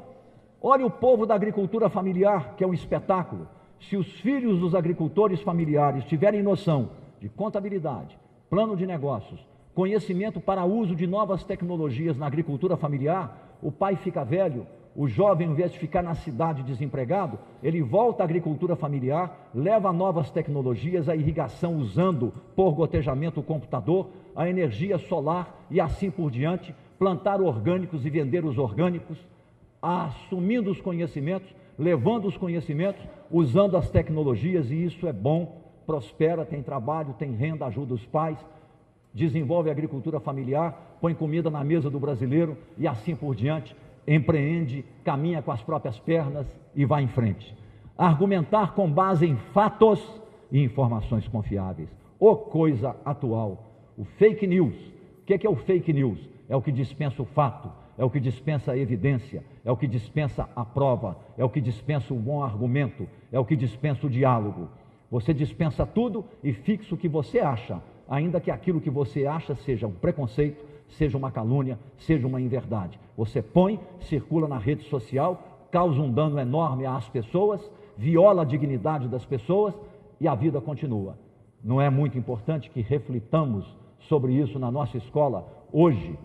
Olha o povo da agricultura familiar, que é um espetáculo. Se os filhos dos agricultores familiares tiverem noção de contabilidade, plano de negócios, conhecimento para uso de novas tecnologias na agricultura familiar, o pai fica velho, o jovem, em vez de ficar na cidade desempregado, ele volta à agricultura familiar, leva novas tecnologias, a irrigação usando por gotejamento o computador, a energia solar e assim por diante, plantar orgânicos e vender os orgânicos, assumindo os conhecimentos, levando os conhecimentos, usando as tecnologias, e isso é bom, prospera, tem trabalho, tem renda, ajuda os pais, desenvolve a agricultura familiar, põe comida na mesa do brasileiro e assim por diante, empreende, caminha com as próprias pernas e vai em frente. Argumentar com base em fatos e informações confiáveis. Ô coisa atual, o fake news. O que é o fake news? É o que dispensa o fato, é o que dispensa a evidência, é o que dispensa a prova, é o que dispensa o bom argumento, é o que dispensa o diálogo. Você dispensa tudo e fixa o que você acha, ainda que aquilo que você acha seja um preconceito, seja uma calúnia, seja uma inverdade. Você põe, circula na rede social, causa um dano enorme às pessoas, viola a dignidade das pessoas e a vida continua. Não é muito importante que reflitamos sobre isso na nossa escola hoje?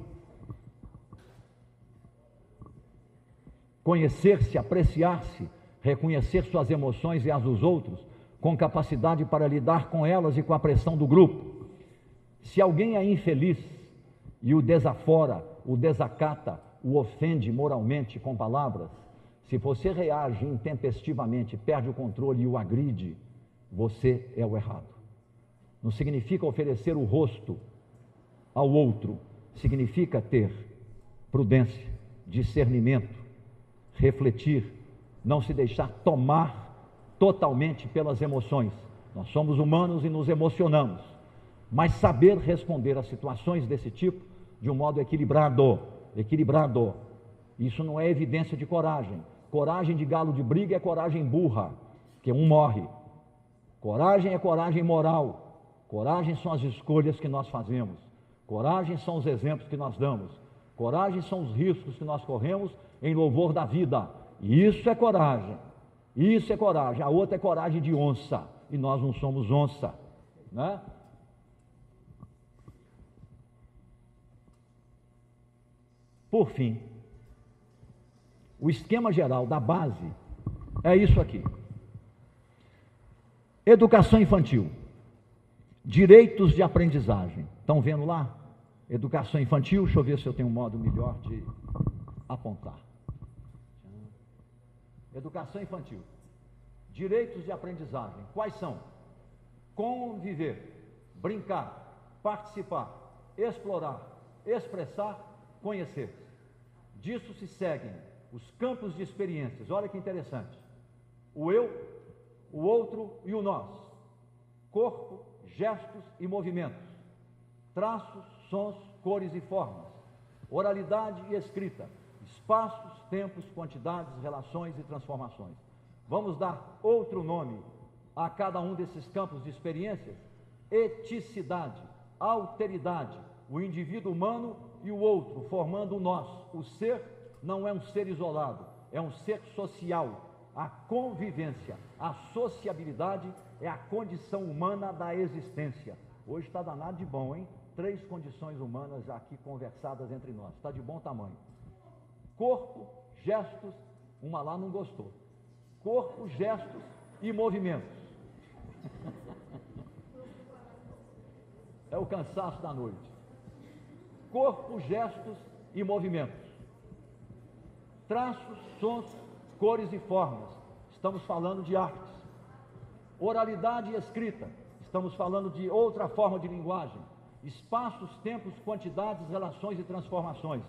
Conhecer-se, apreciar-se, reconhecer suas emoções e as dos outros, com capacidade para lidar com elas e com a pressão do grupo. Se alguém é infeliz e o desafora, o desacata, o ofende moralmente com palavras, se você reage intempestivamente, perde o controle e o agride, você é o errado. Não significa oferecer o rosto ao outro, significa ter prudência, discernimento, refletir, não se deixar tomar totalmente pelas emoções. Nós somos humanos e nos emocionamos, mas saber responder a situações desse tipo de um modo equilibrado. Isso não é evidência de coragem. Coragem de galo de briga é coragem burra, porque um morre. Coragem é coragem moral. Coragem são as escolhas que nós fazemos. Coragem são os exemplos que nós damos. Coragem são os riscos que nós corremos em louvor da vida. Isso é coragem. Isso é coragem. A outra é coragem de onça. E nós não somos onça, né? Por fim, o esquema geral da base é isso aqui. Educação infantil. Direitos de aprendizagem. Estão vendo lá? Educação infantil. Deixa eu ver se eu tenho um modo melhor de apontar. Educação infantil. Direitos de aprendizagem. Quais são? Conviver, brincar, participar, explorar, expressar, conhecer. Disso se seguem os campos de experiências. Olha que interessante. O eu, o outro e o nós. Corpo, gestos e movimentos. Traços, sons, cores e formas. Oralidade e escrita. Espaços, tempos, quantidades, relações e transformações. Vamos dar outro nome a cada um desses campos de experiências? Eticidade, alteridade, o indivíduo humano e o outro, formando o nós. O ser não é um ser isolado, é um ser social. A convivência, a sociabilidade é a condição humana da existência. Hoje está danado de bom, hein? 3 condições humanas aqui conversadas entre nós. Está de bom tamanho. Corpo, gestos, uma lá não gostou. Corpo, gestos e movimentos. É o cansaço da noite. Corpo, gestos e movimentos. Traços, sons, cores e formas. Estamos falando de artes. Oralidade e escrita. Estamos falando de outra forma de linguagem. Espaços, tempos, quantidades, relações e transformações.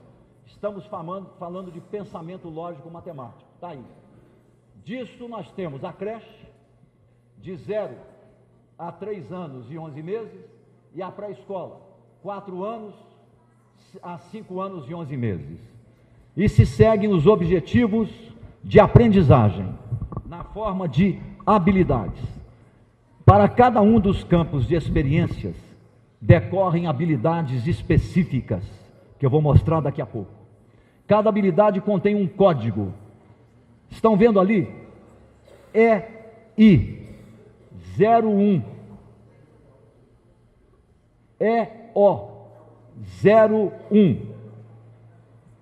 Estamos falando de pensamento lógico matemático. Está aí. Disso nós temos a creche, de 0 a 3 anos e 11 meses, e a pré-escola, 4 anos a 5 anos e 11 meses. E se seguem os objetivos de aprendizagem, na forma de habilidades. Para cada um dos campos de experiências decorrem habilidades específicas, que eu vou mostrar daqui a pouco. Cada habilidade contém um código. Estão vendo ali? EI01, EO01.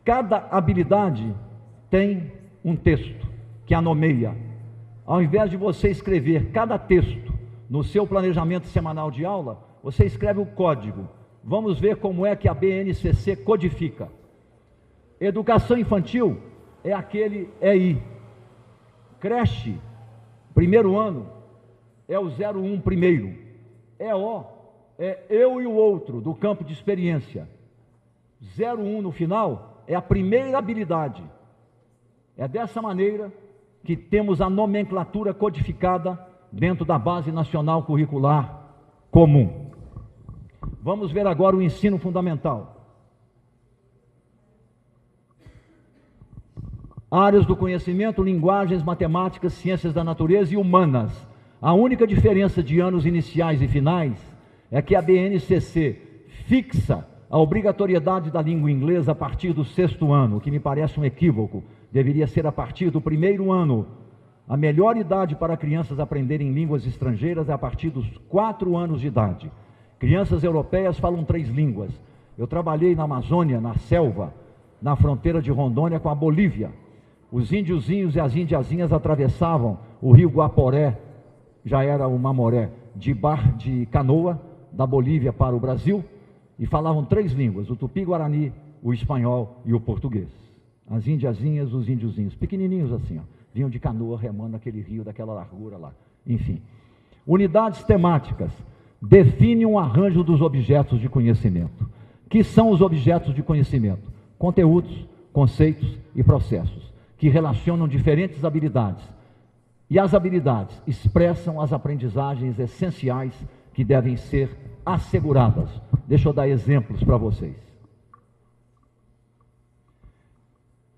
Cada habilidade tem um texto que a nomeia. Ao invés de você escrever cada texto no seu planejamento semanal de aula, você escreve o código. Vamos ver como é que a BNCC codifica. Educação infantil é aquele EI. Creche, primeiro ano, é o 01 primeiro. EO é eu e o outro, do campo de experiência. 01 no final é a primeira habilidade. É dessa maneira que temos a nomenclatura codificada dentro da Base Nacional Curricular Comum. Vamos ver agora o ensino fundamental. Áreas do conhecimento, linguagens, matemáticas, ciências da natureza e humanas. A única diferença de anos iniciais e finais é que a BNCC fixa a obrigatoriedade da língua inglesa a partir do 6º ano, o que me parece um equívoco. Deveria ser a partir do 1º ano. A melhor idade para crianças aprenderem línguas estrangeiras é a partir dos 4 anos de idade. Crianças europeias falam 3 línguas. Eu trabalhei na Amazônia, na selva, na fronteira de Rondônia com a Bolívia. Os índiozinhos e as indiazinhas atravessavam o rio Guaporé, já era o Mamoré, de canoa, da Bolívia para o Brasil, e falavam 3 línguas, o tupi-guarani, o espanhol e o português. As indiazinhas, os índiozinhos, pequenininhos assim, ó, vinham de canoa remando aquele rio daquela largura lá. Enfim, unidades temáticas definem um arranjo dos objetos de conhecimento. Que são os objetos de conhecimento? Conteúdos, conceitos e processos, que relacionam diferentes habilidades. E as habilidades expressam as aprendizagens essenciais que devem ser asseguradas. Deixa eu dar exemplos para vocês.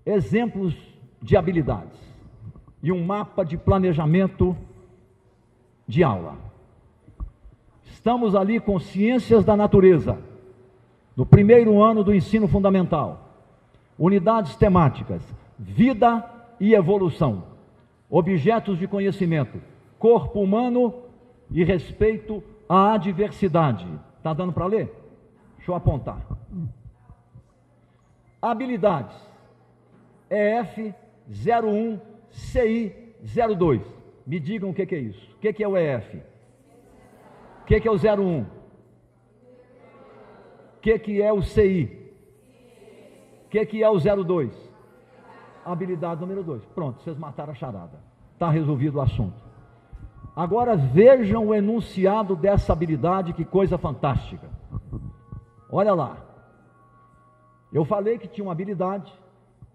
Exemplos de habilidades e um mapa de planejamento de aula. Estamos ali com ciências da natureza, no 1º ano do ensino fundamental. Unidades temáticas, vida e evolução. Objetos de conhecimento, corpo humano e respeito à diversidade. Está dando para ler? Deixa eu apontar. Habilidades. EF 01 CI 02. Me digam o que é isso. O que é o EF? O que é o 01? O que é o CI? O que é o 02? Habilidade número 2. Pronto, vocês mataram a charada. Está resolvido o assunto. Agora vejam o enunciado dessa habilidade, que coisa fantástica. Olha lá. Eu falei que tinha uma habilidade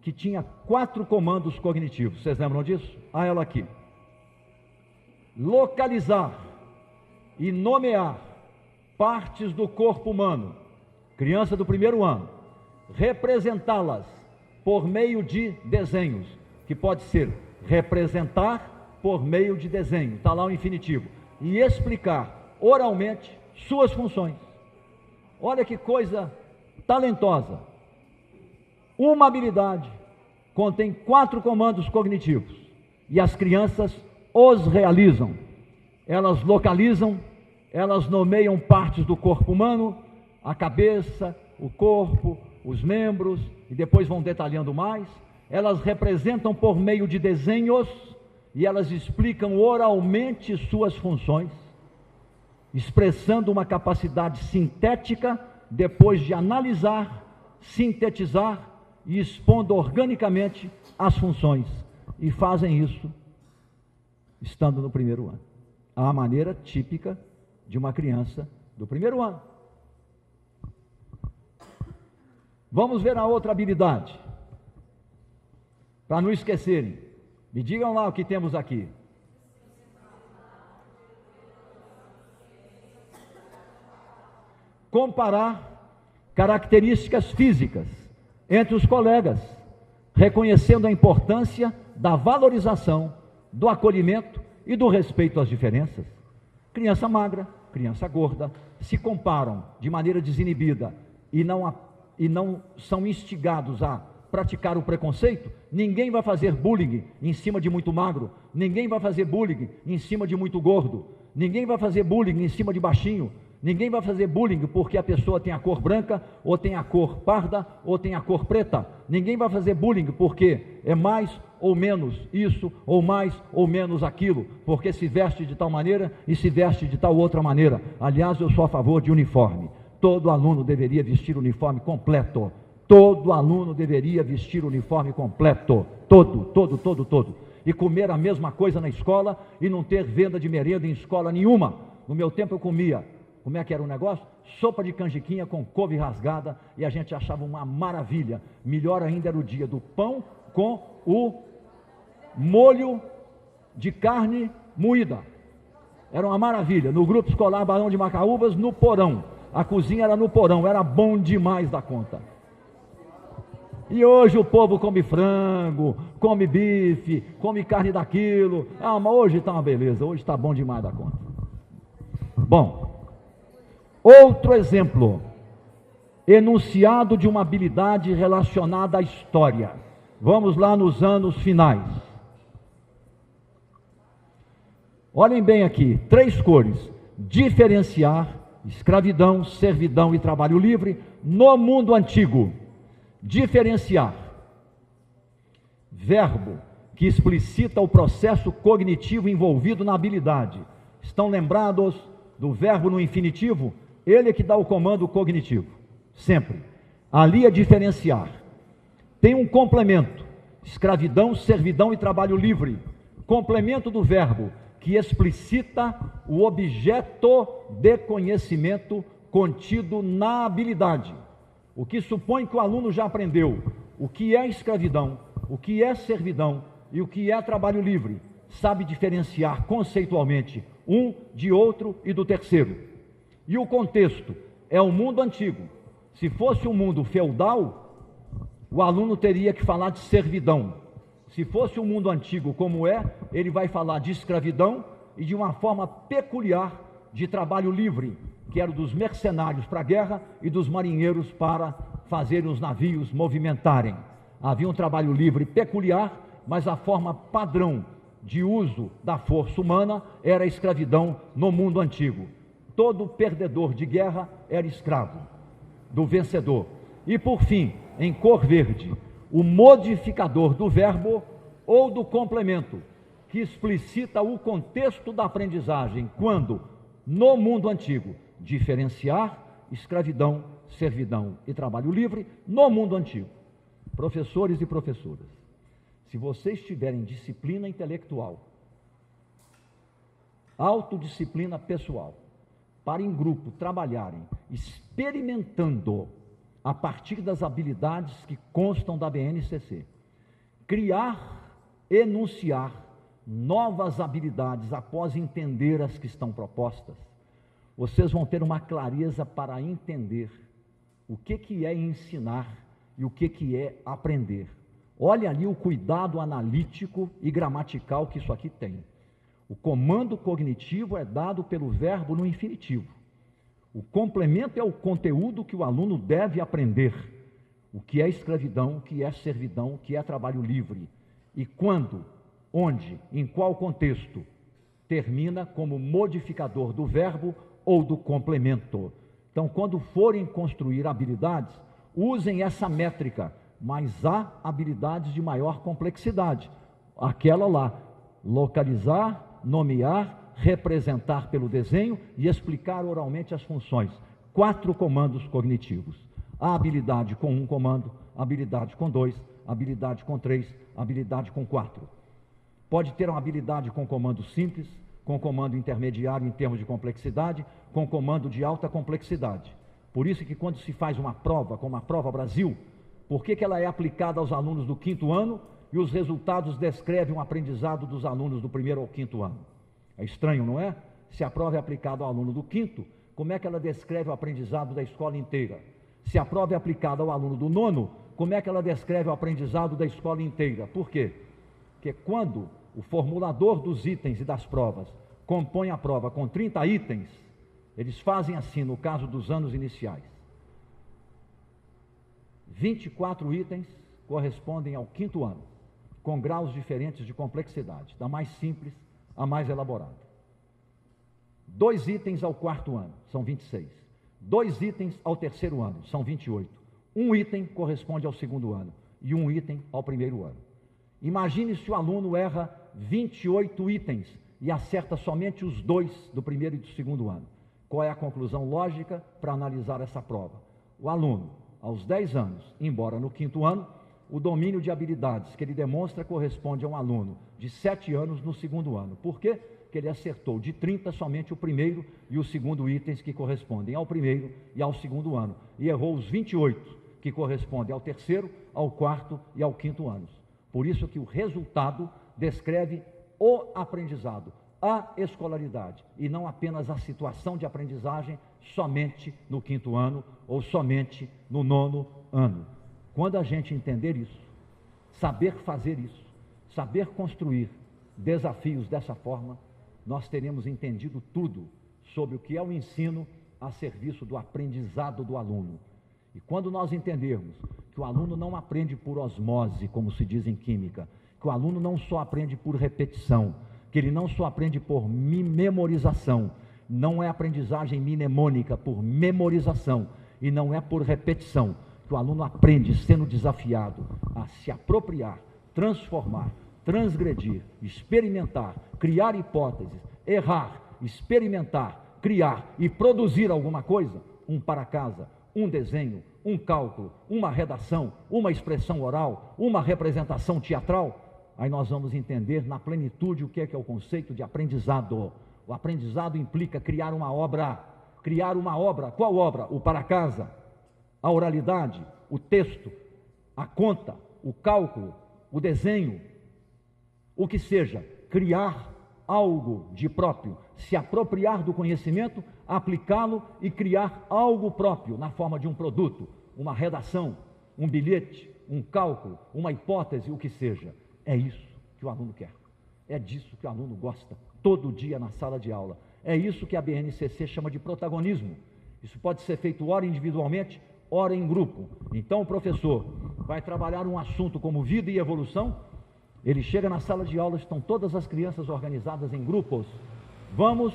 que tinha 4 comandos cognitivos. Vocês lembram disso? Ah, ela aqui. Localizar e nomear partes do corpo humano. Criança do 1º ano. Representá-las por meio de desenhos, que pode ser representar por meio de desenho, está lá o infinitivo, e explicar oralmente suas funções. Olha que coisa talentosa. Uma habilidade contém 4 comandos cognitivos, e as crianças os realizam. Elas localizam, elas nomeiam partes do corpo humano, a cabeça, o corpo, os membros, e depois vão detalhando mais. Elas representam por meio de desenhos, e elas explicam oralmente suas funções, expressando uma capacidade sintética, depois de analisar, sintetizar e expondo organicamente as funções. E fazem isso estando no 1º ano. A maneira típica de uma criança do 1º ano. Vamos ver a outra habilidade, para não esquecerem. Me digam lá o que temos aqui. Comparar características físicas entre os colegas, reconhecendo a importância da valorização, do acolhimento e do respeito às diferenças. Criança magra, criança gorda, se comparam de maneira desinibida e não são instigados a praticar o preconceito, ninguém vai fazer bullying em cima de muito magro, ninguém vai fazer bullying em cima de muito gordo, ninguém vai fazer bullying em cima de baixinho, ninguém vai fazer bullying porque a pessoa tem a cor branca, ou tem a cor parda, ou tem a cor preta. Ninguém vai fazer bullying porque é mais ou menos isso, ou mais ou menos aquilo, porque se veste de tal maneira e se veste de tal outra maneira. Aliás, eu sou a favor de uniforme. Todo aluno deveria vestir uniforme completo. Todo aluno deveria vestir uniforme completo. Todo. E comer a mesma coisa na escola e não ter venda de merenda em escola nenhuma. No meu tempo eu comia, como é que era o negócio? Sopa de canjiquinha com couve rasgada, e a gente achava uma maravilha. Melhor ainda era o dia do pão com o molho de carne moída. Era uma maravilha. No grupo escolar Barão de Macaúbas, no porão. A cozinha era no porão, era bom demais da conta. E hoje o povo come frango, come bife, come carne daquilo. Ah, mas hoje está uma beleza, hoje está bom demais da conta. Bom, outro exemplo, enunciado de uma habilidade relacionada à história. Vamos lá nos anos finais. Olhem bem aqui, 3 cores: diferenciar, escravidão, servidão e trabalho livre no mundo antigo. Diferenciar, verbo que explicita o processo cognitivo envolvido na habilidade. Estão lembrados do verbo no infinitivo? Ele é que dá o comando cognitivo, sempre. Ali é diferenciar. Tem um complemento: escravidão, servidão e trabalho livre. Complemento do verbo que explicita o objeto de conhecimento contido na habilidade. O que supõe que o aluno já aprendeu o que é escravidão, o que é servidão e o que é trabalho livre. Sabe diferenciar conceitualmente um de outro e do terceiro. E o contexto é o mundo antigo. Se fosse um mundo feudal, o aluno teria que falar de servidão. Se fosse um mundo antigo como é, ele vai falar de escravidão e de uma forma peculiar de trabalho livre, que era dos mercenários para a guerra e dos marinheiros para fazerem os navios movimentarem. Havia um trabalho livre peculiar, mas a forma padrão de uso da força humana era a escravidão no mundo antigo. Todo perdedor de guerra era escravo do vencedor. E por fim, em cor verde, o modificador do verbo ou do complemento, que explicita o contexto da aprendizagem, quando, no mundo antigo, diferenciar, escravidão, servidão e trabalho livre, no mundo antigo. Professores e professoras, se vocês tiverem disciplina intelectual, autodisciplina pessoal, para em grupo trabalharem, experimentando a partir das habilidades que constam da BNCC, criar, enunciar novas habilidades após entender as que estão propostas, vocês vão ter uma clareza para entender o que é ensinar e o que é aprender. Olha ali o cuidado analítico e gramatical que isso aqui tem. O comando cognitivo é dado pelo verbo no infinitivo. O complemento é o conteúdo que o aluno deve aprender. O que é escravidão, o que é servidão, o que é trabalho livre. E quando, onde, em qual contexto, termina como modificador do verbo ou do complemento. Então, quando forem construir habilidades, usem essa métrica, mas há habilidades de maior complexidade. Aquela lá, localizar, nomear, representar pelo desenho e explicar oralmente as funções. 4 comandos cognitivos. A habilidade com 1 comando, habilidade com 2, habilidade com 3, habilidade com 4. Pode ter uma habilidade com comando simples, com comando intermediário em termos de complexidade, com comando de alta complexidade. Por isso que quando se faz uma prova, como a Prova Brasil, por que ela é aplicada aos alunos do 5º ano e os resultados descrevem o aprendizado dos alunos do 1º ao 5º ano? É estranho, não é? Se a prova é aplicada ao aluno do 5º, como é que ela descreve o aprendizado da escola inteira? Se a prova é aplicada ao aluno do 9º, como é que ela descreve o aprendizado da escola inteira? Por quê? Porque quando o formulador dos itens e das provas compõe a prova com 30 itens, Eles fazem assim, no caso dos anos iniciais. 24 itens correspondem ao 5º ano, com graus diferentes de complexidade, da mais simples à mais elaborada. 2 itens ao 4º ano, são 26. 2 itens ao 3º ano, são 28. 1 item corresponde ao 2º ano e 1 item ao 1º ano. Imagine se o aluno erra 28 itens e acerta somente os 2 do 1º e do 2º ano. Qual é a conclusão lógica para analisar essa prova? O aluno, aos 10 anos, embora no 5º ano, o domínio de habilidades que ele demonstra corresponde a um aluno de 7 anos no 2º ano. Por quê? Porque ele acertou de 30 somente o 1º e o 2º itens que correspondem ao 1º e ao 2º ano. E errou os 28 que correspondem ao 3º, ao 4º e ao 5º anos. Por isso que o resultado descreve o aprendizado, a escolaridade, e não apenas a situação de aprendizagem somente no 5º ano ou somente no 9º ano. Quando a gente entender isso, saber fazer isso, saber construir desafios dessa forma, nós teremos entendido tudo sobre o que é o ensino a serviço do aprendizado do aluno. E quando nós entendermos que o aluno não aprende por osmose, como se diz em química, que o aluno não só aprende por repetição, que ele não só aprende por memorização, não é aprendizagem mnemônica, por memorização, e não é por repetição, que o aluno aprende sendo desafiado a se apropriar, transformar, transgredir, experimentar, criar hipóteses, errar, experimentar, criar e produzir alguma coisa, um para-casa, um desenho, um cálculo, uma redação, uma expressão oral, uma representação teatral, aí nós vamos entender na plenitude o que é o conceito de aprendizado. O aprendizado implica criar uma obra. Criar uma obra. Qual obra? O para-casa, a oralidade, o texto, a conta, o cálculo, o desenho, o que seja, criar algo de próprio, se apropriar do conhecimento, aplicá-lo e criar algo próprio na forma de um produto, uma redação, um bilhete, um cálculo, uma hipótese, o que seja. É isso que o aluno quer. É disso que o aluno gosta todo dia na sala de aula. É isso que a BNCC chama de protagonismo. Isso pode ser feito ora individualmente, ora em grupo. Então o professor vai trabalhar um assunto como vida e evolução, ele chega na sala de aula, estão todas as crianças organizadas em grupos. Vamos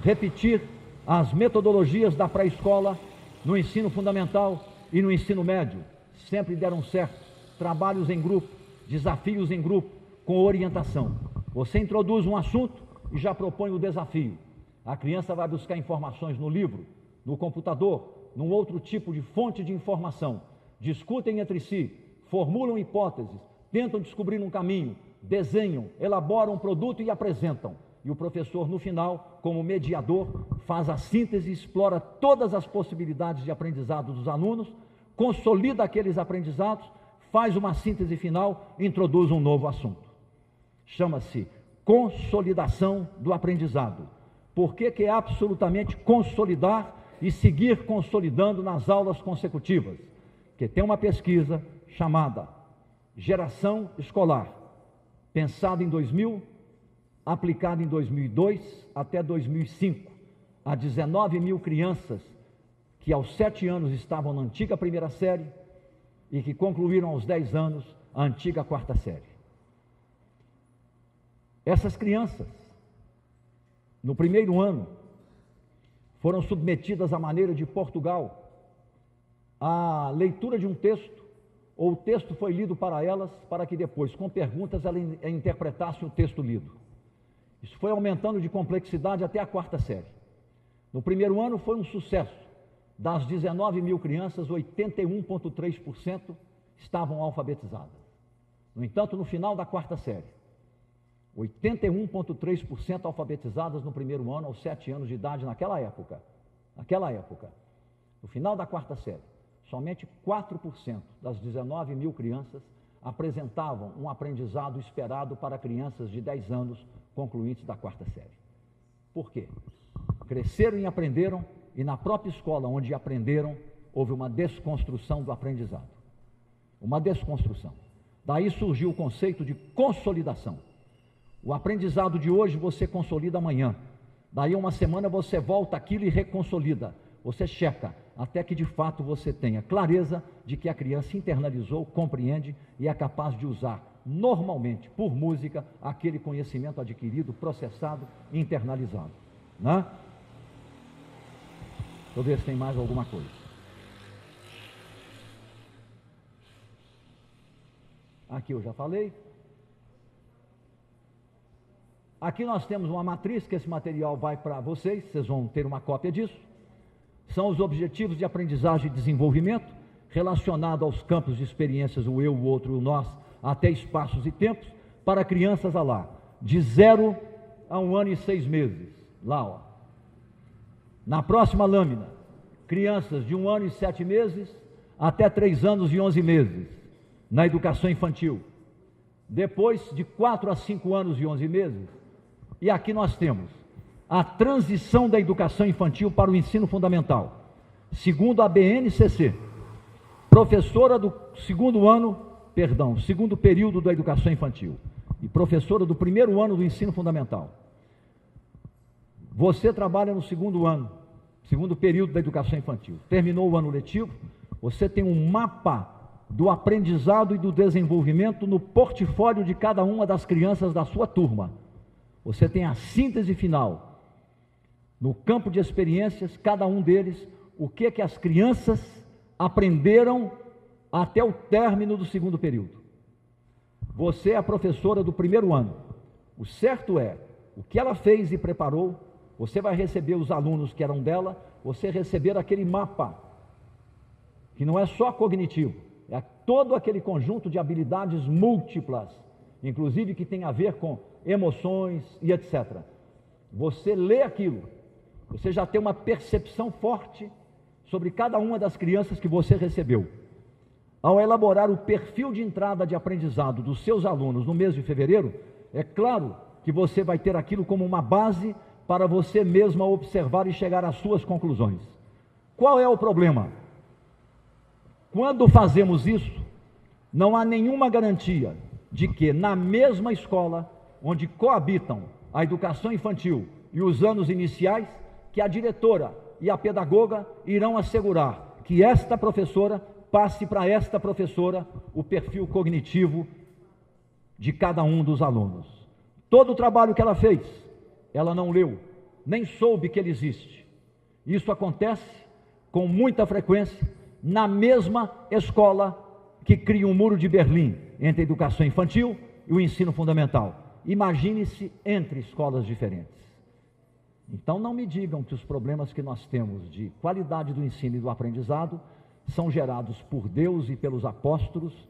repetir as metodologias da pré-escola no ensino fundamental e no ensino médio. Sempre deram certo. Trabalhos em grupo, desafios em grupo, com orientação. Você introduz um assunto e já propõe o desafio. A criança vai buscar informações no livro, no computador, num outro tipo de fonte de informação. Discutem entre si, formulam hipóteses, tentam descobrir um caminho, desenham, elaboram um produto e apresentam. E o professor, no final, como mediador, faz a síntese, explora todas as possibilidades de aprendizado dos alunos, consolida aqueles aprendizados, faz uma síntese final e introduz um novo assunto. Chama-se consolidação do aprendizado. Por que é absolutamente consolidar e seguir consolidando nas aulas consecutivas? Porque tem uma pesquisa chamada Geração Escolar, pensada em 2000, aplicada em 2002 até 2005, a 19 mil crianças que aos 7 anos estavam na antiga primeira série e que concluíram aos 10 anos a antiga quarta série. Essas crianças, no primeiro ano, foram submetidas à maneira de Portugal à leitura de um texto, ou o texto foi lido para elas, para que depois, com perguntas, elas interpretassem o texto lido. Isso foi aumentando de complexidade até a quarta série. No primeiro ano foi um sucesso. Das 19 mil crianças, 81,3% estavam alfabetizadas. No entanto, no final da quarta série, 81,3% alfabetizadas no primeiro ano, aos 7 anos de idade, naquela época. No final da quarta série, somente 4% das 19 mil crianças apresentavam um aprendizado esperado para crianças de 10 anos concluintes da quarta série. Por quê? Cresceram e aprenderam, e na própria escola onde aprenderam, houve uma desconstrução do aprendizado. Uma desconstrução. Daí surgiu o conceito de consolidação. O aprendizado de hoje você consolida amanhã. Daí a uma semana você volta aquilo e reconsolida. Você checa, até que de fato você tenha clareza de que a criança internalizou, compreende e é capaz de usar normalmente, por música, aquele conhecimento adquirido, processado e internalizado. Né? Deixa eu ver se tem mais alguma coisa. Aqui eu já falei. Aqui nós temos uma matriz, que esse material vai para vocês vão ter uma cópia disso. São os objetivos de aprendizagem e desenvolvimento, relacionado aos campos de experiências, o eu, o outro, o nós, até espaços e tempos, para crianças, lá, de 0 a 1 ano e 6 meses. Lá, ó. Na próxima lâmina, crianças de 1 ano e 7 meses até 3 anos e 11 meses, na educação infantil. Depois, de 4 a 5 anos e 11 meses, e aqui nós temos a transição da educação infantil para o ensino fundamental, segundo a BNCC, professora do segundo período da educação infantil e professora do primeiro ano do ensino fundamental. Você trabalha no segundo ano, segundo período da educação infantil. Terminou o ano letivo, você tem um mapa do aprendizado e do desenvolvimento no portfólio de cada uma das crianças da sua turma. Você tem a síntese final. No campo de experiências, cada um deles, o que as crianças aprenderam até o término do segundo período. Você é a professora do primeiro ano. O certo é, o que ela fez e preparou, você vai receber os alunos que eram dela, você receber aquele mapa, que não é só cognitivo, é todo aquele conjunto de habilidades múltiplas, inclusive que tem a ver com emoções e etc. Você lê aquilo, você já tem uma percepção forte sobre cada uma das crianças que você recebeu. Ao elaborar o perfil de entrada de aprendizado dos seus alunos no mês de fevereiro, é claro que você vai ter aquilo como uma base para você mesma observar e chegar às suas conclusões. Qual é o problema? Quando fazemos isso, não há nenhuma garantia de que na mesma escola, onde coabitam a educação infantil e os anos iniciais, que a diretora e a pedagoga irão assegurar que esta professora passe para esta professora o perfil cognitivo de cada um dos alunos. Todo o trabalho que ela fez, ela não leu, nem soube que ele existe. Isso acontece com muita frequência na mesma escola que cria um muro de Berlim entre a educação infantil e o ensino fundamental. Imagine-se entre escolas diferentes. Então não me digam que os problemas que nós temos de qualidade do ensino e do aprendizado são gerados por Deus e pelos apóstolos,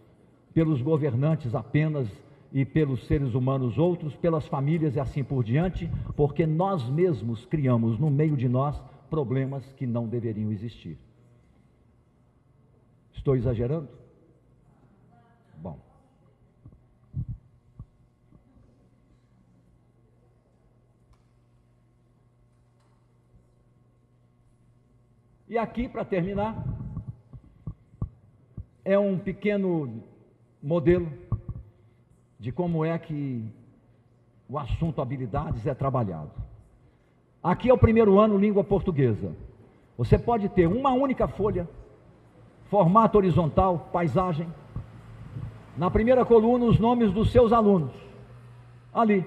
pelos governantes apenas e pelos seres humanos outros, pelas famílias e assim por diante, porque nós mesmos criamos no meio de nós problemas que não deveriam existir. Estou exagerando? Bom. E aqui, para terminar, é um pequeno modelo de como é que o assunto habilidades é trabalhado. Aqui é o primeiro ano, língua portuguesa. Você pode ter uma única folha, formato horizontal, paisagem. Na primeira coluna, os nomes dos seus alunos. Ali.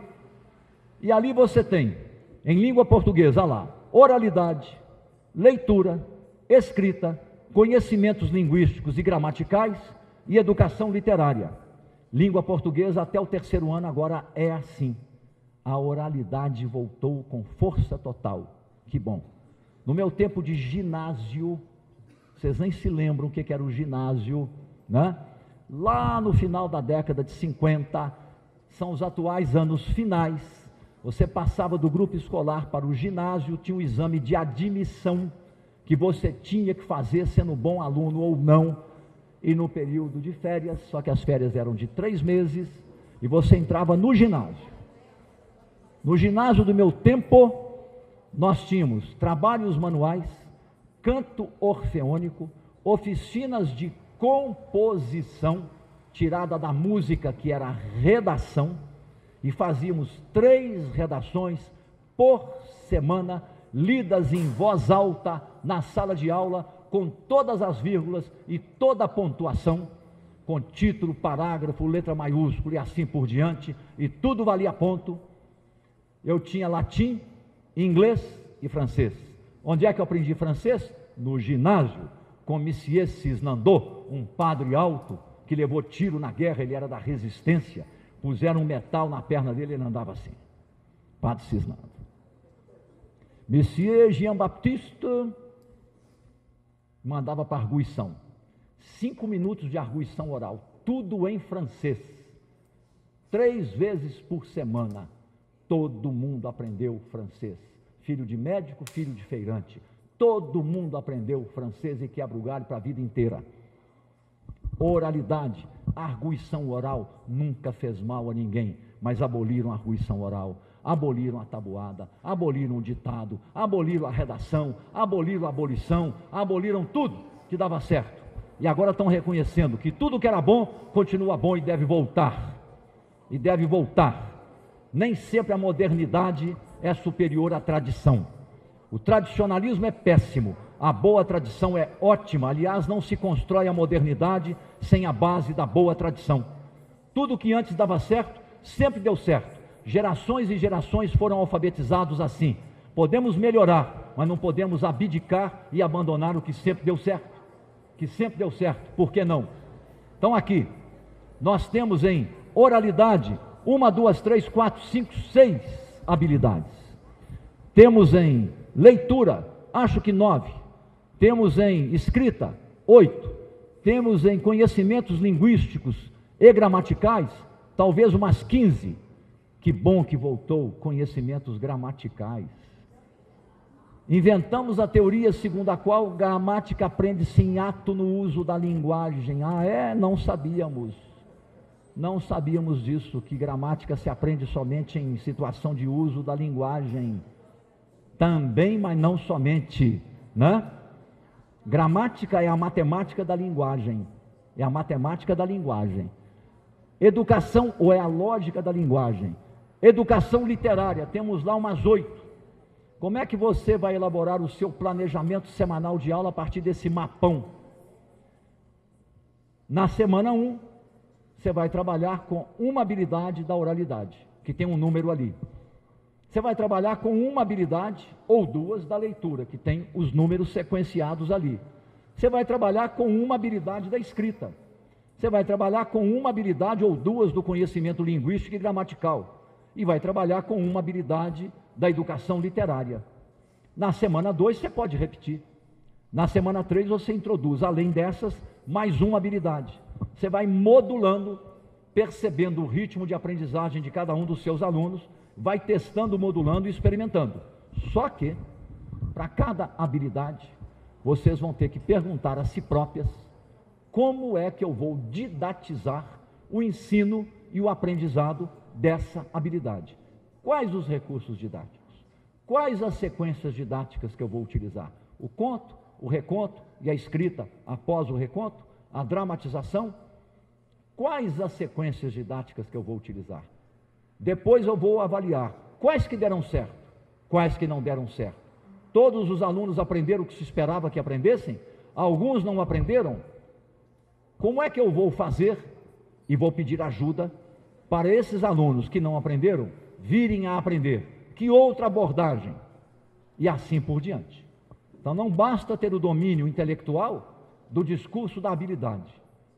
E ali você tem, em língua portuguesa, lá, oralidade, leitura, escrita, conhecimentos linguísticos e gramaticais e educação literária. Língua portuguesa até o terceiro ano agora é assim. A oralidade voltou com força total. Que bom. No meu tempo de ginásio, vocês nem se lembram o que era o ginásio, né? Lá no final da década de 50, são os atuais anos finais, você passava do grupo escolar para o ginásio, tinha um exame de admissão que você tinha que fazer sendo bom aluno ou não, e no período de férias, só que as férias eram de 3 meses, e você entrava no ginásio. No ginásio do meu tempo, nós tínhamos trabalhos manuais, canto orfeônico, oficinas de composição, tirada da música, que era a redação, e fazíamos 3 redações por semana, lidas em voz alta na sala de aula, com todas as vírgulas e toda a pontuação, com título, parágrafo, letra maiúscula e assim por diante, e tudo valia ponto. Eu tinha latim, inglês e francês. Onde é que eu aprendi francês? No ginásio, com Monsieur Cisnandot, um padre alto que levou tiro na guerra, ele era da resistência, puseram um metal na perna dele e ele andava assim, Padre Cisnando. Monsieur Jean-Baptiste mandava para arguição, 5 minutos de arguição oral, tudo em francês, 3 vezes por semana, todo mundo aprendeu francês, filho de médico, filho de feirante, todo mundo aprendeu francês e quebra o galho para a vida inteira. Oralidade, arguição oral nunca fez mal a ninguém, mas aboliram a arguição oral, aboliram a tabuada, aboliram o ditado, aboliram a redação, aboliram a abolição, aboliram tudo que dava certo. E agora estão reconhecendo que tudo que era bom, continua bom e deve voltar. E deve voltar. Nem sempre a modernidade é superior à tradição. O tradicionalismo é péssimo, a boa tradição é ótima. Aliás, não se constrói a modernidade sem a base da boa tradição. Tudo que antes dava certo, sempre deu certo. Gerações e gerações foram alfabetizados assim. Podemos melhorar, mas não podemos abdicar e abandonar o que sempre deu certo. Que sempre deu certo, por que não? Então aqui, nós temos em oralidade 1, 2, 3, 4, 5, 6 habilidades. Temos em leitura, acho que 9. Temos em escrita, 8. Temos em conhecimentos linguísticos e gramaticais, talvez umas 15. Que bom que voltou conhecimentos gramaticais. Inventamos a teoria segundo a qual gramática aprende-se em ato no uso da linguagem. Não sabíamos. Não sabíamos disso, que gramática se aprende somente em situação de uso da linguagem. Também, mas não somente, né? Gramática é a matemática da linguagem. É a matemática da linguagem. Educação, ou é a lógica da linguagem. Educação literária, temos lá umas 8. Como é que você vai elaborar o seu planejamento semanal de aula a partir desse mapão? Na semana 1, você vai trabalhar com uma habilidade da oralidade, que tem um número ali. Você vai trabalhar com uma habilidade ou 2 da leitura, que tem os números sequenciados ali. Você vai trabalhar com uma habilidade da escrita. Você vai trabalhar com uma habilidade ou 2 do conhecimento linguístico e gramatical. E vai trabalhar com uma habilidade da educação literária. Na semana 2 você pode repetir. Na semana 3 você introduz, além dessas, mais uma habilidade. Você vai modulando, percebendo o ritmo de aprendizagem de cada um dos seus alunos, vai testando, modulando e experimentando. Só que, para cada habilidade, vocês vão ter que perguntar a si próprias como é que eu vou didatizar o ensino e o aprendizado dessa habilidade. Quais os recursos didáticos? Quais as sequências didáticas que eu vou utilizar? O conto, o reconto e a escrita após o reconto? A dramatização? Quais as sequências didáticas que eu vou utilizar? Depois eu vou avaliar quais que deram certo, quais que não deram certo. Todos os alunos aprenderam o que se esperava que aprendessem? Alguns não aprenderam? Como é que eu vou fazer? E vou pedir ajuda para esses alunos que não aprenderam virem a aprender. Que outra abordagem? E assim por diante. Então não basta ter o domínio intelectual do discurso da habilidade.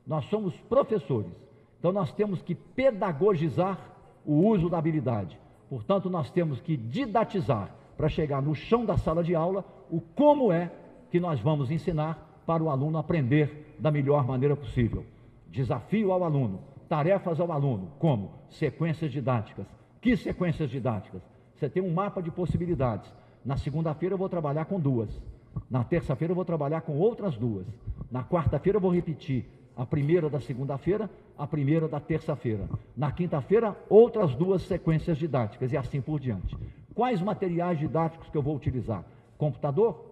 Nós somos professores, então nós temos que pedagogizar o uso da habilidade. Portanto, nós temos que didatizar para chegar no chão da sala de aula o como é que nós vamos ensinar para o aluno aprender da melhor maneira possível. Desafio ao aluno, tarefas ao aluno, como? Sequências didáticas. Que sequências didáticas? Você tem um mapa de possibilidades. Na segunda-feira eu vou trabalhar com 2. Na terça-feira eu vou trabalhar com outras 2. Na quarta-feira eu vou repetir a primeira da segunda-feira, a primeira da terça-feira. Na quinta-feira, outras 2 sequências didáticas e assim por diante. Quais materiais didáticos que eu vou utilizar? Computador,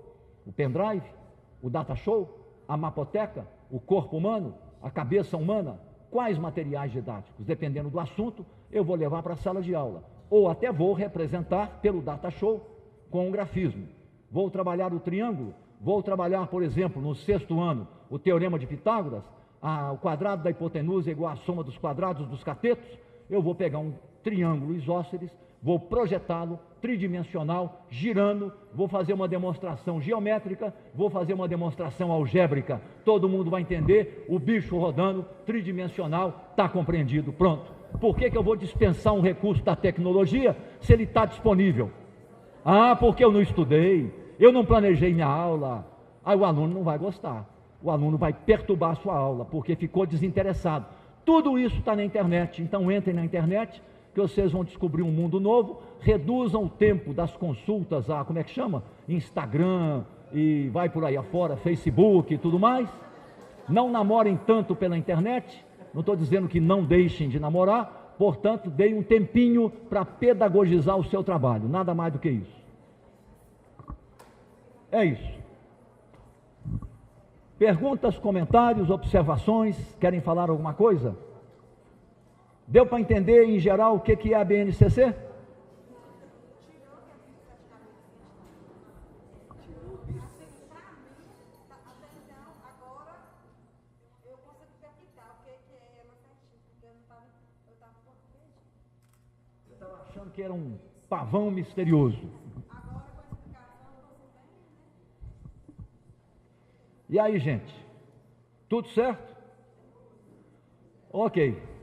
o pendrive, o data show, a mapoteca, o corpo humano, a cabeça humana. Quais materiais didáticos? Dependendo do assunto, eu vou levar para a sala de aula. ou até vou representar pelo Data Show com um grafismo. Vou trabalhar o triângulo, vou trabalhar, por exemplo, no 6º ano, o Teorema de Pitágoras, o quadrado da hipotenusa é igual à soma dos quadrados dos catetos. Eu vou pegar um triângulo isósceles, vou projetá-lo tridimensional, girando, vou fazer uma demonstração geométrica, vou fazer uma demonstração algébrica, todo mundo vai entender, o bicho rodando, tridimensional, está compreendido, pronto. Por que eu vou dispensar um recurso da tecnologia se ele está disponível? Porque eu não estudei, eu não planejei minha aula. Aí o aluno não vai gostar, o aluno vai perturbar a sua aula, porque ficou desinteressado. Tudo isso está na internet, então entrem na internet, que vocês vão descobrir um mundo novo, reduzam o tempo das consultas a, como é que chama? Instagram, e vai por aí afora, Facebook e tudo mais. Não namorem tanto pela internet, não estou dizendo que não deixem de namorar, portanto, deem um tempinho para pedagogizar o seu trabalho, nada mais do que isso. É isso. Perguntas, comentários, observações, querem falar alguma coisa? Deu para entender, em geral, o que é a BNCC? Eu estava achando que era um pavão misterioso. E aí, gente? Tudo certo? Ok.